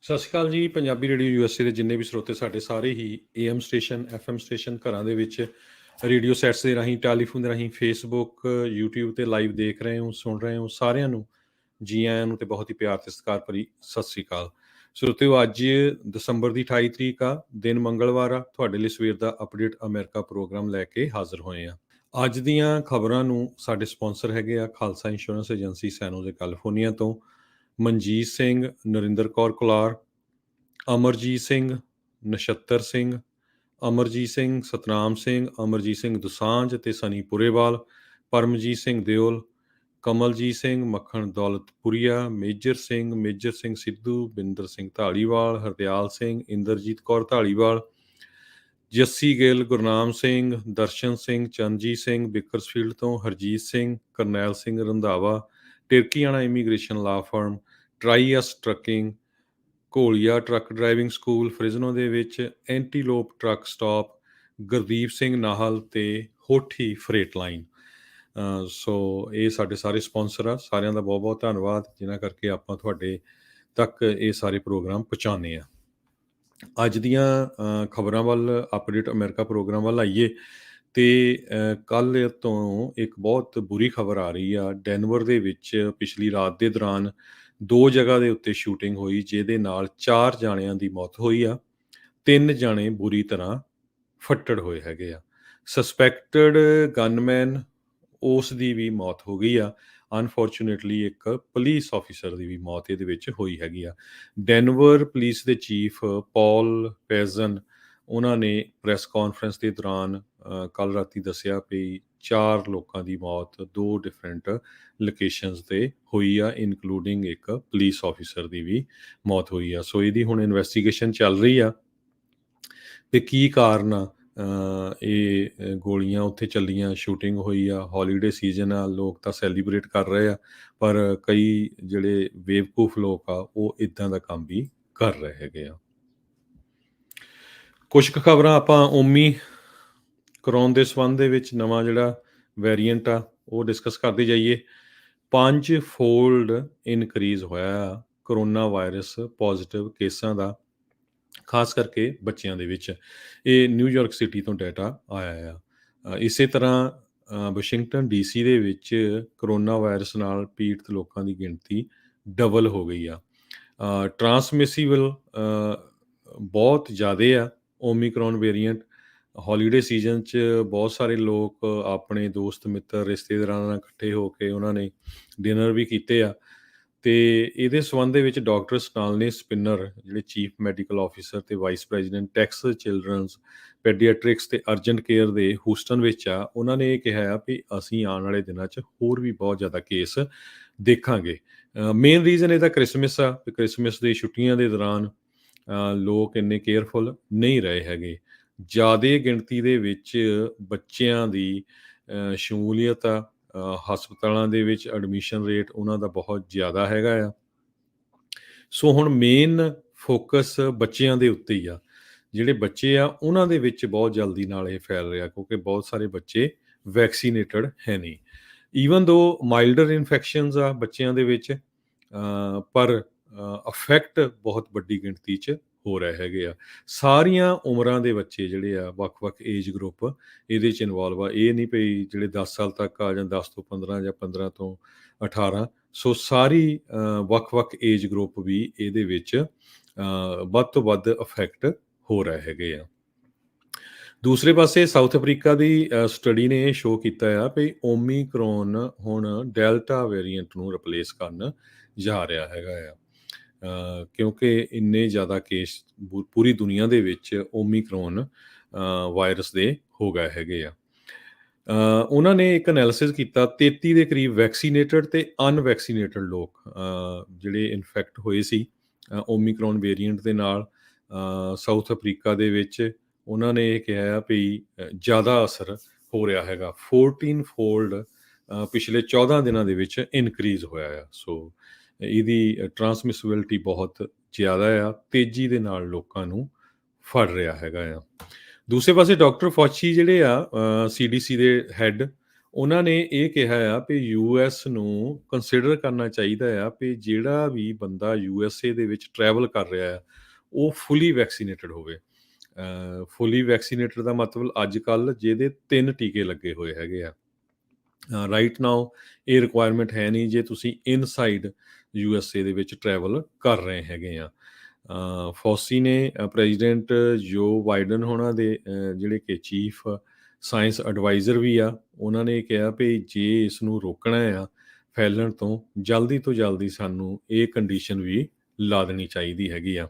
ਸਤਿ ਸ਼੍ਰੀ ਅਕਾਲ ਜੀ। Punjabi radio USA ਦੇ ਜਿੰਨੇ ਵੀ ਸਰੋਤੇ ਸਾਡੇ ਸਾਰੇ ਹੀ ਏਐਮ ਸਟੇਸ਼ਨ, ਐਫਐਮ ਸਟੇਸ਼ਨ, ਘਰਾਂ ਦੇ ਵਿੱਚ ਰੇਡੀਓ ਸੈਟਸ ਦੇ ਰਾਹੀਂ, ਟੈਲੀਫੋਨ ਦੇ ਰਾਹੀਂ, ਫੇਸਬੁੱਕ, ਯੂਟਿਊਬ ਤੇ ਲਾਈਵ ਦੇਖ ਰਹੇ ਹੋ, ਸੁਣ ਰਹੇ ਹੋ, ਸਾਰਿਆਂ ਨੂੰ ਜੀ ਆਇਆਂ ਨੂੰ ਤੇ ਬਹੁਤ ਹੀ ਪਿਆਰ ਤੇ ਸਤਿਕਾਰ ਭਰੀ ਸਤਿ ਸ਼੍ਰੀ ਅਕਾਲ। ਸਰੋਤਿਓ, ਅੱਜ ਦਸੰਬਰ ਦੀ 28 ਤਰੀਕ ਆ, ਦਿਨ ਮੰਗਲਵਾਰ ਆ। ਤੁਹਾਡੇ ਲਈ ਸਵੇਰ ਦਾ ਅਪਡੇਟ ਅਮਰੀਕਾ ਪ੍ਰੋਗਰਾਮ ਲੈ ਕੇ ਹਾਜ਼ਰ ਹੋਏ ਆ। ਅੱਜ ਦੀਆਂ ਖਬਰਾਂ ਨੂੰ ਸਾਡੇ ਸਪਾਂਸਰ ਹੈਗੇ ਆ ਖਾਲਸਾ ਇੰਸ਼ੋਰੈਂਸ ਏਜੰਸੀ ਸੈਨੋਜ਼ੇ ਕੈਲੀਫੋਰਨੀਆ ਤੋਂ। ਮਨਜੀਤ ਸਿੰਘ, ਨਰਿੰਦਰ ਕੌਰ ਕੁਲਾਰ, ਅਮਰਜੀਤ ਸਿੰਘ, ਨਛੱਤਰ ਸਿੰਘ, ਅਮਰਜੀਤ ਸਿੰਘ, ਸਤਨਾਮ ਸਿੰਘ, ਅਮਰਜੀਤ ਸਿੰਘ ਦੁਸਾਂਝ ਅਤੇ ਸਨੀ ਪੁਰੇਵਾਲ, ਪਰਮਜੀਤ ਸਿੰਘ ਦਿਓਲ, ਕਮਲਜੀਤ ਸਿੰਘ, ਮੱਖਣ ਦੌਲਤਪੁਰੀਆ, ਮੇਜਰ ਸਿੰਘ ਸਿੱਧੂ, ਬਿੰਦਰ ਸਿੰਘ ਢਾਲੀਵਾਲ, ਹਰਦਿਆਲ ਸਿੰਘ, ਇੰਦਰਜੀਤ ਕੌਰ ਢਾਲੀਵਾਲ, ਜੱਸੀ ਗਿੱਲ, ਗੁਰਨਾਮ ਸਿੰਘ, ਦਰਸ਼ਨ ਸਿੰਘ, ਚਰਨਜੀਤ ਸਿੰਘ ਬਿਕਰਸਫੀਲਡ ਤੋਂ, Harjit Singh, Karnail Singh Randhawa, Tirkiana immigration law firm, Trius trucking, Gholia truck driving school Fresno ਦੇ ਵਿੱਚ, Antelope truck stop, Gurdeep Singh Nahal ਤੇ ਹੋਠੀ ਫਰੇਟ ਲਾਈਨ। ਸੋ ਇਹ ਸਾਡੇ ਸਾਰੇ ਸਪਾਂਸਰ ਆ। ਸਾਰਿਆਂ ਦਾ ਬਹੁਤ ਬਹੁਤ ਧੰਨਵਾਦ, ਜਿਨ੍ਹਾਂ ਕਰਕੇ ਆਪਾਂ ਤੁਹਾਡੇ ਤੱਕ ਇਹ ਸਾਰੇ ਪ੍ਰੋਗਰਾਮ ਪਹੁੰਚਾਉਂਦੇ ਆ। ਅੱਜ ਦੀਆਂ ਖਬਰਾਂ ਵੱਲ, ਅਪਡੇਟ ਅਮਰੀਕਾ ਪ੍ਰੋਗਰਾਮ ਵੱਲ ਆਈਏ ਤੇ ਕੱਲ੍ਹ ਤੋਂ ਇੱਕ ਬਹੁਤ ਬੁਰੀ ਖਬਰ ਆ ਰਹੀ ਆ। ਡੈਨਵਰ ਦੇ ਵਿੱਚ ਪਿਛਲੀ ਰਾਤ ਦੇ ਦੌਰਾਨ 2 ਜਗ੍ਹਾ ਦੇ ਉੱਤੇ ਸ਼ੂਟਿੰਗ ਹੋਈ, ਜਿਹਦੇ ਨਾਲ 4 ਜਾਣਿਆਂ ਦੀ ਮੌਤ ਹੋਈ ਆ। 3 ਜਾਣੇ ਬੁਰੀ ਤਰ੍ਹਾਂ ਫੱਟੜ ਹੋਏ ਹੈਗੇ ਆ। ਸਸਪੈਕਟਡ ਗਨਮੈਨ, ਉਸ ਦੀ ਵੀ ਮੌਤ ਹੋ ਗਈ ਆ। ਅਨਫੋਰਚੂਨੇਟਲੀ ਇੱਕ ਪੁਲਿਸ ਆਫੀਸਰ ਦੀ ਵੀ ਮੌਤ ਇਹਦੇ ਵਿੱਚ ਹੋਈ ਹੈਗੀ ਆ। ਡੈਨਵਰ ਪੁਲਿਸ ਦੇ ਚੀਫ ਪੌਲ ਪੈਜ਼ਨ, ਉਹਨਾਂ ਨੇ ਪ੍ਰੈਸ ਕਾਨਫਰੰਸ ਦੇ ਦੌਰਾਨ ਕੱਲ੍ਹ ਰਾਤੀ ਦੱਸਿਆ ਵੀ 4 ਲੋਕਾਂ ਦੀ ਮੌਤ 2 ਡਿਫਰੈਂਟ ਲੋਕੇਸ਼ਨਸ 'ਤੇ ਹੋਈ ਆ, ਇਨਕਲੂਡਿੰਗ ਇੱਕ ਪੁਲਿਸ ਆਫੀਸਰ ਦੀ ਵੀ ਮੌਤ ਹੋਈ ਆ। ਸੋ ਇਹਦੀ ਹੁਣ ਇਨਵੈਸਟੀਗੇਸ਼ਨ ਚੱਲ ਰਹੀ ਆ ਤੇ ਕੀ ਕਾਰਨ ਆ ਇਹ ਗੋਲੀਆਂ ਉੱਥੇ ਚੱਲੀਆਂ, ਸ਼ੂਟਿੰਗ ਹੋਈ ਆ। ਹੌਲੀਡੇ ਸੀਜ਼ਨ ਆ, ਲੋਕ ਤਾਂ ਸੈਲੀਬ੍ਰੇਟ ਕਰ ਰਹੇ ਆ, ਪਰ ਕਈ ਜਿਹੜੇ ਬੇਵਕੂਫ ਲੋਕ ਆ ਉਹ ਇੱਦਾਂ ਦਾ ਕੰਮ ਵੀ ਕਰ ਰਹੇ ਹੈਗੇ ਆ। ਕੁਛ ਕੁ ਖਬਰਾਂ ਆਪਾਂ ਓਮੀਕਰੌਨ ਦੇ ਸੰਬੰਧ ਦੇ ਵਿੱਚ, ਨਵਾਂ ਜਿਹੜਾ ਵੇਰੀਐਂਟ ਆ ਉਹ ਡਿਸਕਸ ਕਰਦੇ ਜਾਈਏ। 5 ਫੋਲਡ ਇਨਕਰੀਜ਼ ਹੋਇਆ ਕਰੋਨਾ ਵਾਇਰਸ ਪੋਜ਼ੀਟਿਵ ਕੇਸਾਂ ਦਾ, ਖਾਸ ਕਰਕੇ ਬੱਚਿਆਂ ਦੇ ਵਿੱਚ। ਇਹ ਨਿਊਯਾਰਕ ਸਿਟੀ ਤੋਂ ਡਾਟਾ ਆਇਆ ਆ। ਇਸੇ ਤਰ੍ਹਾਂ ਵਾਸ਼ਿੰਗਟਨ ਡੀਸੀ ਦੇ ਵਿੱਚ ਕਰੋਨਾ ਵਾਇਰਸ ਨਾਲ ਪੀੜਤ ਲੋਕਾਂ ਦੀ ਗਿਣਤੀ ਡਬਲ ਹੋ ਗਈ ਆ। ਟਰਾਂਸਮਿਸਿਬਲ ਬਹੁਤ ਜ਼ਿਆਦਾ ਆ ਓਮੀਕਰੌਨ ਵੇਰੀਐਂਟ। ਹੌਲੀਡੇ ਸੀਜ਼ਨ 'ਚ ਬਹੁਤ ਸਾਰੇ ਲੋਕ ਆਪਣੇ ਦੋਸਤ ਮਿੱਤਰ ਰਿਸ਼ਤੇਦਾਰਾਂ ਨਾਲ ਇਕੱਠੇ ਹੋ ਕੇ ਉਹਨਾਂ ਨੇ ਡਿਨਰ ਵੀ ਕੀਤੇ ਆ। ਤੇ ਇਹਦੇ ਸੰਬੰਧ ਦੇ ਵਿੱਚ ਡਾਕਟਰ ਸਟਾਨਲੇ ਸਪਿਨਰ, ਜਿਹੜੇ ਚੀਫ ਮੈਡੀਕਲ ਆਫਿਸਰ ਤੇ ਵਾਈਸ ਪ੍ਰੈਜ਼ੀਡੈਂਟ ਟੈਕਸਸ ਚਿਲਡਰਨਸ ਪੈਡੀਆਟ੍ਰਿਕਸ ਤੇ ਅਰਜੈਂਟ ਕੇਅਰ ਦੇ ਹੂਸਟਨ ਵਿੱਚ ਆ, ਉਹਨਾਂ ਨੇ ਇਹ ਕਿਹਾ ਆ ਵੀ ਅਸੀਂ ਆਉਣ ਵਾਲੇ ਦਿਨਾਂ 'ਚ ਹੋਰ ਵੀ ਬਹੁਤ ਜ਼ਿਆਦਾ ਕੇਸ ਦੇਖਾਂਗੇ। ਮੇਨ ਰੀਜ਼ਨ ਇਹਦਾ ਕ੍ਰਿਸਮਸ ਆ। ਕ੍ਰਿਸਮਸ ਦੀ ਛੁੱਟੀਆਂ ਦੇ ਦੌਰਾਨ ਲੋਕ ਇੰਨੇ ਕੇਅਰਫੁਲ ਨਹੀਂ ਰਹੇ ਹੈਗੇ। ਜ਼ਿਆਦਾ ਗਿਣਤੀ ਦੇ ਵਿੱਚ ਬੱਚਿਆਂ ਦੀ ਸ਼ਮੂਲੀਅਤ ਆ। ਹਸਪਤਾਲਾਂ ਦੇ ਵਿੱਚ ਐਡਮਿਸ਼ਨ ਰੇਟ ਉਹਨਾਂ ਦਾ ਬਹੁਤ ਜ਼ਿਆਦਾ ਹੈਗਾ ਆ। ਸੋ ਹੁਣ ਮੇਨ ਫੋਕਸ ਬੱਚਿਆਂ ਦੇ ਉੱਤੇ ਹੀ ਆ। ਜਿਹੜੇ ਬੱਚੇ ਆ ਉਹਨਾਂ ਦੇ ਵਿੱਚ ਬਹੁਤ ਜਲਦੀ ਨਾਲ ਇਹ ਫੈਲ ਰਿਹਾ, ਕਿਉਂਕਿ ਬਹੁਤ ਸਾਰੇ ਬੱਚੇ ਵੈਕਸੀਨੇਟਡ ਹੈ ਨਹੀਂ। ਈਵਨ ਦੋ ਮਾਈਲਡਰ ਇਨਫੈਕਸ਼ਨਸ ਆ ਬੱਚਿਆਂ ਦੇ ਵਿੱਚ, ਪਰ ਅਫੈਕਟ ਬਹੁਤ ਵੱਡੀ ਗਿਣਤੀ 'ਚ ਹੋ ਰਹੇ ਹੈਗੇ ਆ। ਸਾਰੀਆਂ ਉਮਰਾਂ ਦੇ ਬੱਚੇ ਜਿਹੜੇ ਆ, ਵੱਖ-ਵੱਖ ਏਜ ਗਰੁੱਪ ਇਹਦੇ 'ਚ ਇਨਵੋਲਵ ਆ। ਇਹ ਨਹੀਂ ਪਈ ਜਿਹੜੇ 10 ਸਾਲ ਤੱਕ ਆ ਜਾਂ 10 ਤੋਂ 15 ਜਾਂ 15 ਤੋਂ 18। ਸੋ ਸਾਰੀ ਵੱਖ-ਵੱਖ ਏਜ ਗਰੁੱਪ ਵੀ ਇਹਦੇ ਵਿੱਚ ਵੱਧ ਤੋਂ ਵੱਧ ਅਫੈਕਟ ਹੋ ਰਹੇ ਹੈਗੇ ਆ। ਦੂਸਰੇ ਪਾਸੇ ਸਾਊਥ ਅਫਰੀਕਾ ਦੀ ਸਟੱਡੀ ਨੇ ਇਹ ਸ਼ੋਅ ਕੀਤਾ ਆ ਵੀ ਓਮੀਕਰੌਨ ਹੁਣ ਡੈਲਟਾ ਵੇਰੀਐਂਟ ਨੂੰ ਰਿਪਲੇਸ ਕਰਨ ਜਾ ਰਿਹਾ ਹੈਗਾ ਆ, ਕਿਉਂਕਿ ਇੰਨੇ ਜ਼ਿਆਦਾ ਕੇਸ ਪੂਰੀ ਦੁਨੀਆ ਦੇ ਵਿੱਚ ਓਮੀਕਰੌਨ ਵਾਇਰਸ ਦੇ ਹੋ ਗਏ ਹੈਗੇ ਆ। ਉਹਨਾਂ ਨੇ ਇੱਕ ਐਨਾਲਿਸਿਸ ਕੀਤਾ, 33 ਦੇ ਕਰੀਬ ਵੈਕਸੀਨੇਟਡ ਤੇ ਅਨਵੈਕਸੀਨੇਟਡ ਲੋਕ ਜਿਹੜੇ ਇਨਫੈਕਟ ਹੋਏ ਸੀ ਓਮੀਕਰੌਨ ਵੇਰੀਐਂਟ ਦੇ ਨਾਲ ਸਾਊਥ ਅਫਰੀਕਾ ਦੇ ਵਿੱਚ। ਉਹਨਾਂ ਨੇ ਇਹ ਕਿਹਾ ਵੀ ਜ਼ਿਆਦਾ ਅਸਰ ਹੋ ਰਿਹਾ ਹੈਗਾ। 14 ਫੋਲਡ ਪਿਛਲੇ 14 ਦਿਨਾਂ ਦੇ ਵਿੱਚ ਇਨਕਰੀਜ਼ ਹੋਇਆ ਆ। ਸੋ ਇਹਦੀ ਟਰਾਂਸਮਿਸਿਬਿਲਿਟੀ ਬਹੁਤ ਜ਼ਿਆਦਾ ਆ, ਤੇਜ਼ੀ ਦੇ ਨਾਲ ਲੋਕਾਂ ਨੂੰ ਫੜ ਰਿਹਾ ਹੈਗਾ ਆ। ਦੂਸਰੇ ਪਾਸੇ ਡਾਕਟਰ ਫੌਚੀ ਜਿਹੜੇ ਆ CDC ਦੇ ਹੈੱਡ, ਉਹਨਾਂ ਨੇ ਇਹ ਕਿਹਾ ਆ ਵੀ ਯੂਐਸ ਨੂੰ ਕੰਸੀਡਰ ਕਰਨਾ ਚਾਹੀਦਾ ਆ ਵੀ ਜਿਹੜਾ ਵੀ ਬੰਦਾ ਯੂਐਸਏ ਦੇ ਵਿੱਚ ਟਰੈਵਲ ਕਰ ਰਿਹਾ ਆ, ਉਹ ਫੁੱਲੀ ਵੈਕਸੀਨੇਟਡ ਹੋਵੇ। ਫੁੱਲੀ ਵੈਕਸੀਨੇਟਡ ਦਾ ਮਤਲਬ ਅੱਜ-ਕੱਲ੍ਹ ਜਿਹਦੇ 3 ਟੀਕੇ ਲੱਗੇ ਹੋਏ ਹੈਗੇ ਆ। ਰਾਈਟ ਨਾਓ ਇਹ ਰਿਕੁਆਇਰਮੈਂਟ ਹੈ ਨਹੀਂ ਜੇ ਤੁਸੀਂ ਇਨਸਾਈਡ ਯੂਐਸਏ ਦੇ ਵਿੱਚ ਟਰੈਵਲ ਕਰ ਰਹੇ ਹੈਗੇ ਆ। ਫੌਸੀ ਨੇ ਪ੍ਰੈਜ਼ੀਡੈਂਟ ਜੋ ਬਾਈਡਨ ਹੋਣਾ ਦੇ ਜਿਹੜੇ ਕਿ ਚੀਫ ਸਾਇੰਸ ਐਡਵਾਈਜ਼ਰ ਵੀ ਆ, ਉਹਨਾਂ ਨੇ ਕਿਹਾ ਵੀ ਜੇ ਇਸ ਨੂੰ ਰੋਕਣਾ ਆ ਫੈਲਣ ਤੋਂ ਜਲਦੀ ਸਾਨੂੰ ਇਹ ਕੰਡੀਸ਼ਨ ਵੀ ਲਾ ਦੇਣੀ ਚਾਹੀਦੀ ਹੈਗੀ ਆ।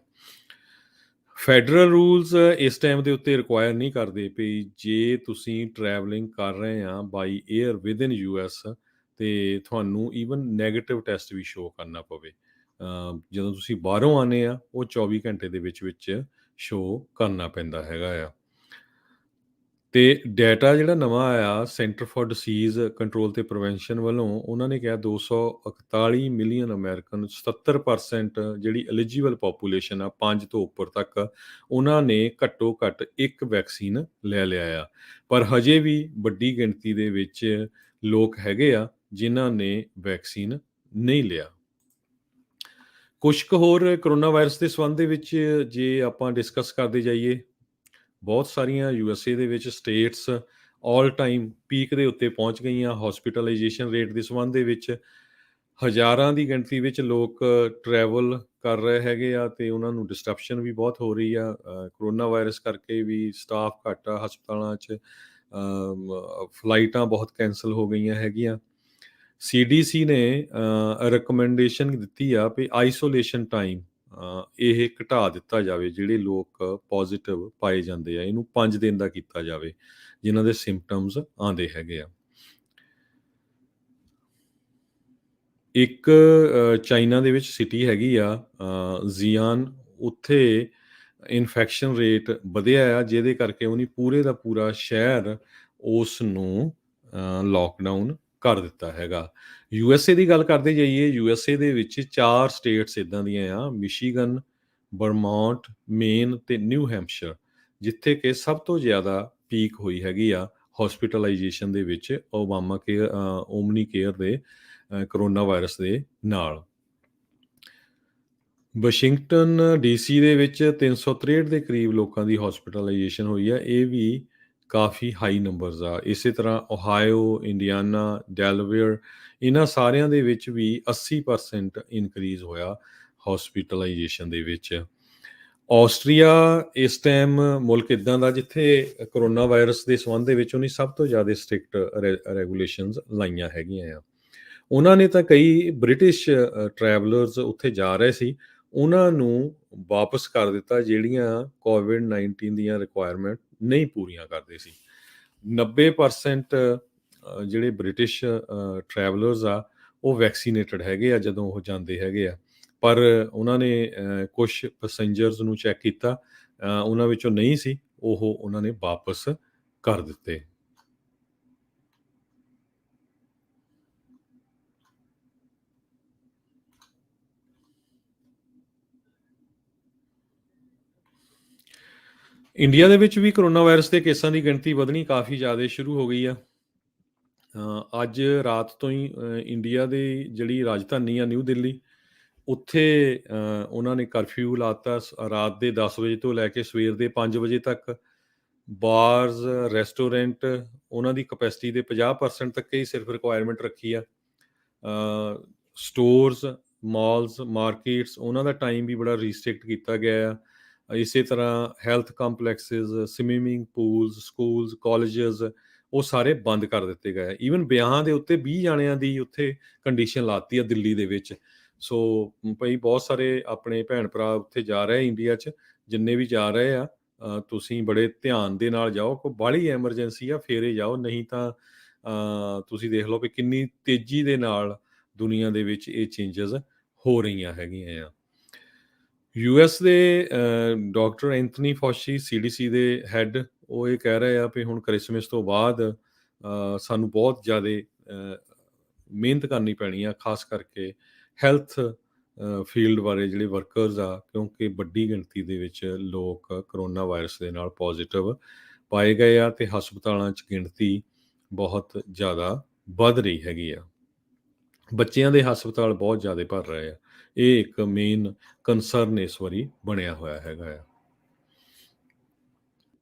ਫੈਡਰਲ ਰੂਲਸ ਇਸ ਟਾਈਮ ਦੇ ਉੱਤੇ ਰਿਕੁਆਇਰ ਨਹੀਂ ਕਰਦੇ ਵੀ ਜੇ ਤੁਸੀਂ ਟਰੈਵਲਿੰਗ ਕਰ ਰਹੇ ਆ ਬਾਈ ਏਅਰ ਵਿਦਇਨ ਯੂਐਸ ਤੇ ਤੁਹਾਨੂੰ ਈਵਨ ਨੈਗੇਟਿਵ ਟੈਸਟ ਵੀ ਸ਼ੋ ਕਰਨਾ ਪਵੇ। ਜਦੋਂ ਤੁਸੀਂ ਬਾਹਰੋਂ ਆਉਂਦੇ ਆ ਉਹ 24 ਘੰਟੇ ਦੇ ਵਿੱਚ ਸ਼ੋ ਕਰਨਾ ਪੈਂਦਾ ਹੈਗਾ ਆ। ਤੇ ਡਾਟਾ ਜਿਹੜਾ ਨਵਾਂ ਆਇਆ ਸੈਂਟਰ ਫਾਰ ਡਿਸੀਜ਼ ਕੰਟਰੋਲ ਤੇ ਪ੍ਰੀਵੈਂਸ਼ਨ ਵੱਲੋਂ, ਉਹਨਾਂ ਨੇ ਕਿਹਾ 241 ਮਿਲੀਅਨ ਅਮਰੀਕਨ 77% ਜਿਹੜੀ ਐਲੀਜੀਬਲ ਪੋਪੂਲੇਸ਼ਨ ਆ 5 ਤੋਂ ਉੱਪਰ ਤੱਕ, ਉਹਨਾਂ ਨੇ ਘੱਟੋ ਘੱਟ ਇੱਕ ਵੈਕਸੀਨ ਲੈ ਲਿਆ ਆ। ਪਰ ਹਜੇ ਵੀ ਵੱਡੀ ਗਿਣਤੀ ਦੇ ਵਿੱਚ ਲੋਕ ਹੈਗੇ ਆ ਜਿਨ੍ਹਾਂ ਨੇ ਵੈਕਸੀਨ ਨਹੀਂ ਲਿਆ। ਕੁਛ ਕੁ ਹੋਰ ਕਰੋਨਾ ਵਾਇਰਸ ਦੇ ਸੰਬੰਧ ਦੇ ਵਿੱਚ ਜੇ ਆਪਾਂ ਡਿਸਕਸ ਕਰਦੇ ਜਾਈਏ, ਬਹੁਤ ਸਾਰੀਆਂ ਯੂਐਸਏ ਦੇ ਵਿੱਚ ਸਟੇਟਸ ਆਲ ਟਾਈਮ ਪੀਕ ਦੇ ਉੱਤੇ ਪਹੁੰਚ ਗਈਆਂ ਹੋਸਪਿਟਲਾਈਜੇਸ਼ਨ ਰੇਟ ਦੇ ਸੰਬੰਧ ਦੇ ਵਿੱਚ। ਹਜ਼ਾਰਾਂ ਦੀ ਗਿਣਤੀ ਵਿੱਚ ਲੋਕ ਟਰੈਵਲ ਕਰ ਰਹੇ ਹੈਗੇ ਆ ਤੇ ਉਹਨਾਂ ਨੂੰ ਡਿਸਟਰਪਸ਼ਨ ਵੀ ਬਹੁਤ ਹੋ ਰਹੀ ਆ। ਕਰੋਨਾ ਵਾਇਰਸ ਕਰਕੇ ਵੀ ਸਟਾਫ ਘੱਟ ਆ ਹਸਪਤਾਲਾਂ 'ਚ, ਫਲਾਈਟਾਂ ਬਹੁਤ ਕੈਂਸਲ ਹੋ ਗਈਆਂ ਹੈਗੀਆਂ। CDC ਨੇ ਰਿਕਮੈਂਡੇਸ਼ਨ ਦਿੱਤੀ ਆ ਵੀ ਆਈਸੋਲੇਸ਼ਨ ਟਾਈਮ ਇਹ ਘਟਾ ਦਿੱਤਾ ਜਾਵੇ, ਜਿਹੜੇ ਲੋਕ ਪੋਜ਼ਿਟਿਵ ਪਾਏ ਜਾਂਦੇ ਆ ਇਹਨੂੰ 5 ਦਿਨ ਦਾ ਕੀਤਾ ਜਾਵੇ ਜਿਨ੍ਹਾਂ ਦੇ ਸਿੰਪਟਮਸ ਆਉਂਦੇ ਹੈਗੇ ਆ। ਇੱਕ ਚਾਈਨਾ ਦੇ ਵਿੱਚ ਸਿਟੀ ਹੈਗੀ ਆ ਜ਼ੀਆਨ, ਉੱਥੇ ਇਨਫੈਕਸ਼ਨ ਰੇਟ ਵਧਿਆ ਆ ਜਿਹਦੇ ਕਰਕੇ ਉਹਨੇ ਪੂਰੇ ਦਾ ਪੂਰਾ ਸ਼ਹਿਰ ਉਸ ਨੂੰ ਲੋਕਡਾਊਨ ਕਰ ਦਿੱਤਾ ਹੈਗਾ। ਯੂਐਸਏ ਦੀ ਗੱਲ ਕਰਦੇ ਜਾਈਏ, ਯੂਐਸਏ ਦੇ ਵਿੱਚ 4 ਸਟੇਟਸ ਇੱਦਾਂ ਦੀਆਂ ਆ, ਮਿਸ਼ੀਗਨ, ਵਰਮੌਂਟ, ਮੇਨ ਤੇ ਨਿਊ ਹੈਂਪਸ਼ਰ, ਜਿੱਥੇ ਕਿ ਸਭ ਤੋਂ ਜ਼ਿਆਦਾ ਪੀਕ ਹੋਈ ਹੈਗੀ ਆ ਹਸਪੀਟਲਾਈਜੇਸ਼ਨ ਦੇ ਵਿੱਚ ਓਬਾਮਾ ਕੇਅਰ ਓਮਨੀ ਕੇਅਰ ਦੇ ਕਰੋਨਾ ਵਾਇਰਸ ਦੇ ਨਾਲ। ਵਾਸ਼ਿੰਗਟਨ DC ਦੇ ਵਿੱਚ 363 ਦੇ ਕਰੀਬ ਲੋਕਾਂ ਦੀ ਹਸਪੀਟਲਾਈਜੇਸ਼ਨ ਹੋਈ ਆ, ਇਹ ਵੀ ਕਾਫੀ ਹਾਈ ਨੰਬਰਸ ਆ। ਇਸੇ ਤਰ੍ਹਾਂ ਓਹਾਇਓ, ਇੰਡੀਆਨਾ, ਡੈਲਵੇਅਰ, ਇਹਨਾਂ ਸਾਰਿਆਂ ਦੇ ਵਿੱਚ ਵੀ 80% ਇਨਕਰੀਜ਼ ਹੋਇਆ ਹਸਪੀਟਲਾਈਜੇਸ਼ਨ ਦੇ ਵਿੱਚ। ਆਸਟਰੀਆ ਇਸ ਟਾਈਮ ਮੁਲਕ ਇੱਦਾਂ ਦਾ ਜਿੱਥੇ ਕਰੋਨਾ ਵਾਇਰਸ ਦੇ ਸੰਬੰਧ ਦੇ ਵਿੱਚ ਉਹਨੇ ਸਭ ਤੋਂ ਜ਼ਿਆਦਾ ਸਟ੍ਰਿਕਟ ਰੈਗੂਲੇਸ਼ਨਸ ਲਾਈਆਂ ਹੈਗੀਆਂ ਆ। ਉਹਨਾਂ ਨੇ ਤਾਂ ਕਈ ਬ੍ਰਿਟਿਸ਼ ਟਰੈਵਲਰਸ ਉੱਥੇ ਜਾ ਰਹੇ ਸੀ, ਉਹਨਾਂ ਨੂੰ ਵਾਪਸ ਕਰ ਦਿੱਤਾ ਜਿਹੜੀਆਂ ਕੋਵਿਡ-19 ਦੀਆਂ ਰਿਕੁਆਇਰਮੈਂਟ ਨਹੀਂ ਪੂਰੀਆਂ ਕਰਦੇ ਸੀ। 90% ਜਿਹੜੇ ਬ੍ਰਿਟਿਸ਼ ਟਰੈਵਲਰਸ ਆ ਉਹ ਵੈਕਸੀਨੇਟਡ ਹੈਗੇ ਆ ਜਦੋਂ ਉਹ ਜਾਂਦੇ ਹੈਗੇ ਆ, ਪਰ ਉਹਨਾਂ ਨੇ ਕੁਛ ਪੈਸੇਂਜਰਸ ਨੂੰ ਚੈੱਕ ਕੀਤਾ, ਉਹਨਾਂ ਵਿੱਚੋਂ ਨਹੀਂ ਸੀ, ਉਹ ਉਹਨਾਂ ਨੇ ਵਾਪਸ ਕਰ ਦਿੱਤੇ। ਇੰਡੀਆ ਦੇ ਵਿੱਚ ਵੀ ਕਰੋਨਾ ਵਾਇਰਸ ਦੇ ਕੇਸਾਂ ਦੀ ਗਿਣਤੀ ਵਧਣੀ ਕਾਫੀ ਜ਼ਿਆਦਾ ਸ਼ੁਰੂ ਹੋ ਗਈ ਆ। ਅੱਜ ਰਾਤ ਤੋਂ ਹੀ ਇੰਡੀਆ ਦੀ ਜਿਹੜੀ ਰਾਜਧਾਨੀ ਆ ਨਿਊ ਦਿੱਲੀ, ਉੱਥੇ ਉਹਨਾਂ ਨੇ ਕਰਫਿਊ ਲਾਤਾ ਰਾਤ ਦੇ 10 ਵਜੇ ਤੋਂ ਲੈ ਕੇ ਸਵੇਰ ਦੇ 5 ਵਜੇ ਤੱਕ। ਬਾਰਸ, ਰੈਸਟੋਰੈਂਟ, ਉਹਨਾਂ ਦੀ ਕਪੈਸਿਟੀ ਦੇ 50% ਤੱਕ ਹੀ ਸਿਰਫ ਰਿਕੁਆਇਰਮੈਂਟ ਰੱਖੀ ਆ। ਸਟੋਰਸ, ਮਾਲਸ, ਮਾਰਕੀਟਸ, ਉਹਨਾਂ ਦਾ ਟਾਈਮ ਵੀ ਬੜਾ ਰੀਸਟ੍ਰਿਕਟ ਕੀਤਾ ਗਿਆ ਆ। ਇਸੇ ਤਰ੍ਹਾਂ health complexes, swimming pools, schools, colleges, ਉਹ ਸਾਰੇ ਬੰਦ ਕਰ ਦਿੱਤੇ ਗਏ। ਈਵਨ ਵਿਆਹਾਂ ਦੇ ਉੱਤੇ 20 ਜਾਣਿਆਂ ਦੀ ਉੱਥੇ ਕੰਡੀਸ਼ਨ ਲਾਤੀ ਆ ਦਿੱਲੀ ਦੇ ਵਿੱਚ। ਸੋ ਭਈ ਬਹੁਤ ਸਾਰੇ ਆਪਣੇ ਭੈਣ ਭਰਾ ਉੱਥੇ ਜਾ ਰਹੇ ਇੰਡੀਆ 'ਚ, ਜਿੰਨੇ ਵੀ ਜਾ ਰਹੇ ਆ ਤੁਸੀਂ ਬੜੇ ਧਿਆਨ ਦੇ ਨਾਲ ਜਾਓ, ਕੋਈ ਬਾਹਲੀ ਐਮਰਜੈਂਸੀ ਆ ਫੇਰ ਹੀ ਜਾਓ, ਨਹੀਂ ਤਾਂ ਤੁਸੀਂ ਦੇਖ ਲਓ ਕਿ ਕਿੰਨੀ ਤੇਜ਼ੀ ਦੇ ਨਾਲ ਦੁਨੀਆ ਦੇ ਵਿੱਚ ਇਹ ਚੇਂਜਸ ਹੋ ਰਹੀਆਂ ਹੈਗੀਆਂ ਆ। US ਦੇ ਡਾਕਟਰ ਐਂਥਨੀ ਫੌਸ਼ੀ CDC ਦੇ ਹੈੱਡ, ਉਹ ਇਹ ਕਹਿ ਰਹੇ ਆ ਵੀ ਹੁਣ ਕ੍ਰਿਸਮਸ ਤੋਂ ਬਾਅਦ ਸਾਨੂੰ ਬਹੁਤ ਜ਼ਿਆਦਾ ਮਿਹਨਤ ਕਰਨੀ ਪੈਣੀ ਆ, ਖਾਸ ਕਰਕੇ ਹੈਲਥ ਫੀਲਡ ਬਾਰੇ ਜਿਹੜੇ ਵਰਕਰਸ ਆ, ਕਿਉਂਕਿ ਵੱਡੀ ਗਿਣਤੀ ਦੇ ਵਿੱਚ ਲੋਕ ਕਰੋਨਾ ਵਾਇਰਸ ਦੇ ਨਾਲ ਪੋਜ਼ਿਟਿਵ ਪਾਏ ਗਏ ਆ ਤੇ ਹਸਪਤਾਲਾਂ 'ਚ ਗਿਣਤੀ ਬਹੁਤ ਜ਼ਿਆਦਾ ਵੱਧ ਰਹੀ ਹੈਗੀ ਆ। ਬੱਚਿਆਂ ਦੇ ਹਸਪਤਾਲ ਬਹੁਤ ਜ਼ਿਆਦਾ ਭਰ ਰਹੇ ਆ। ਇਹ ਇੱਕ ਮੇਨ ਕਨਸਰਨ ਇਸ ਵਾਰੀ ਬਣਿਆ ਹੋਇਆ ਹੈਗਾ ਆ।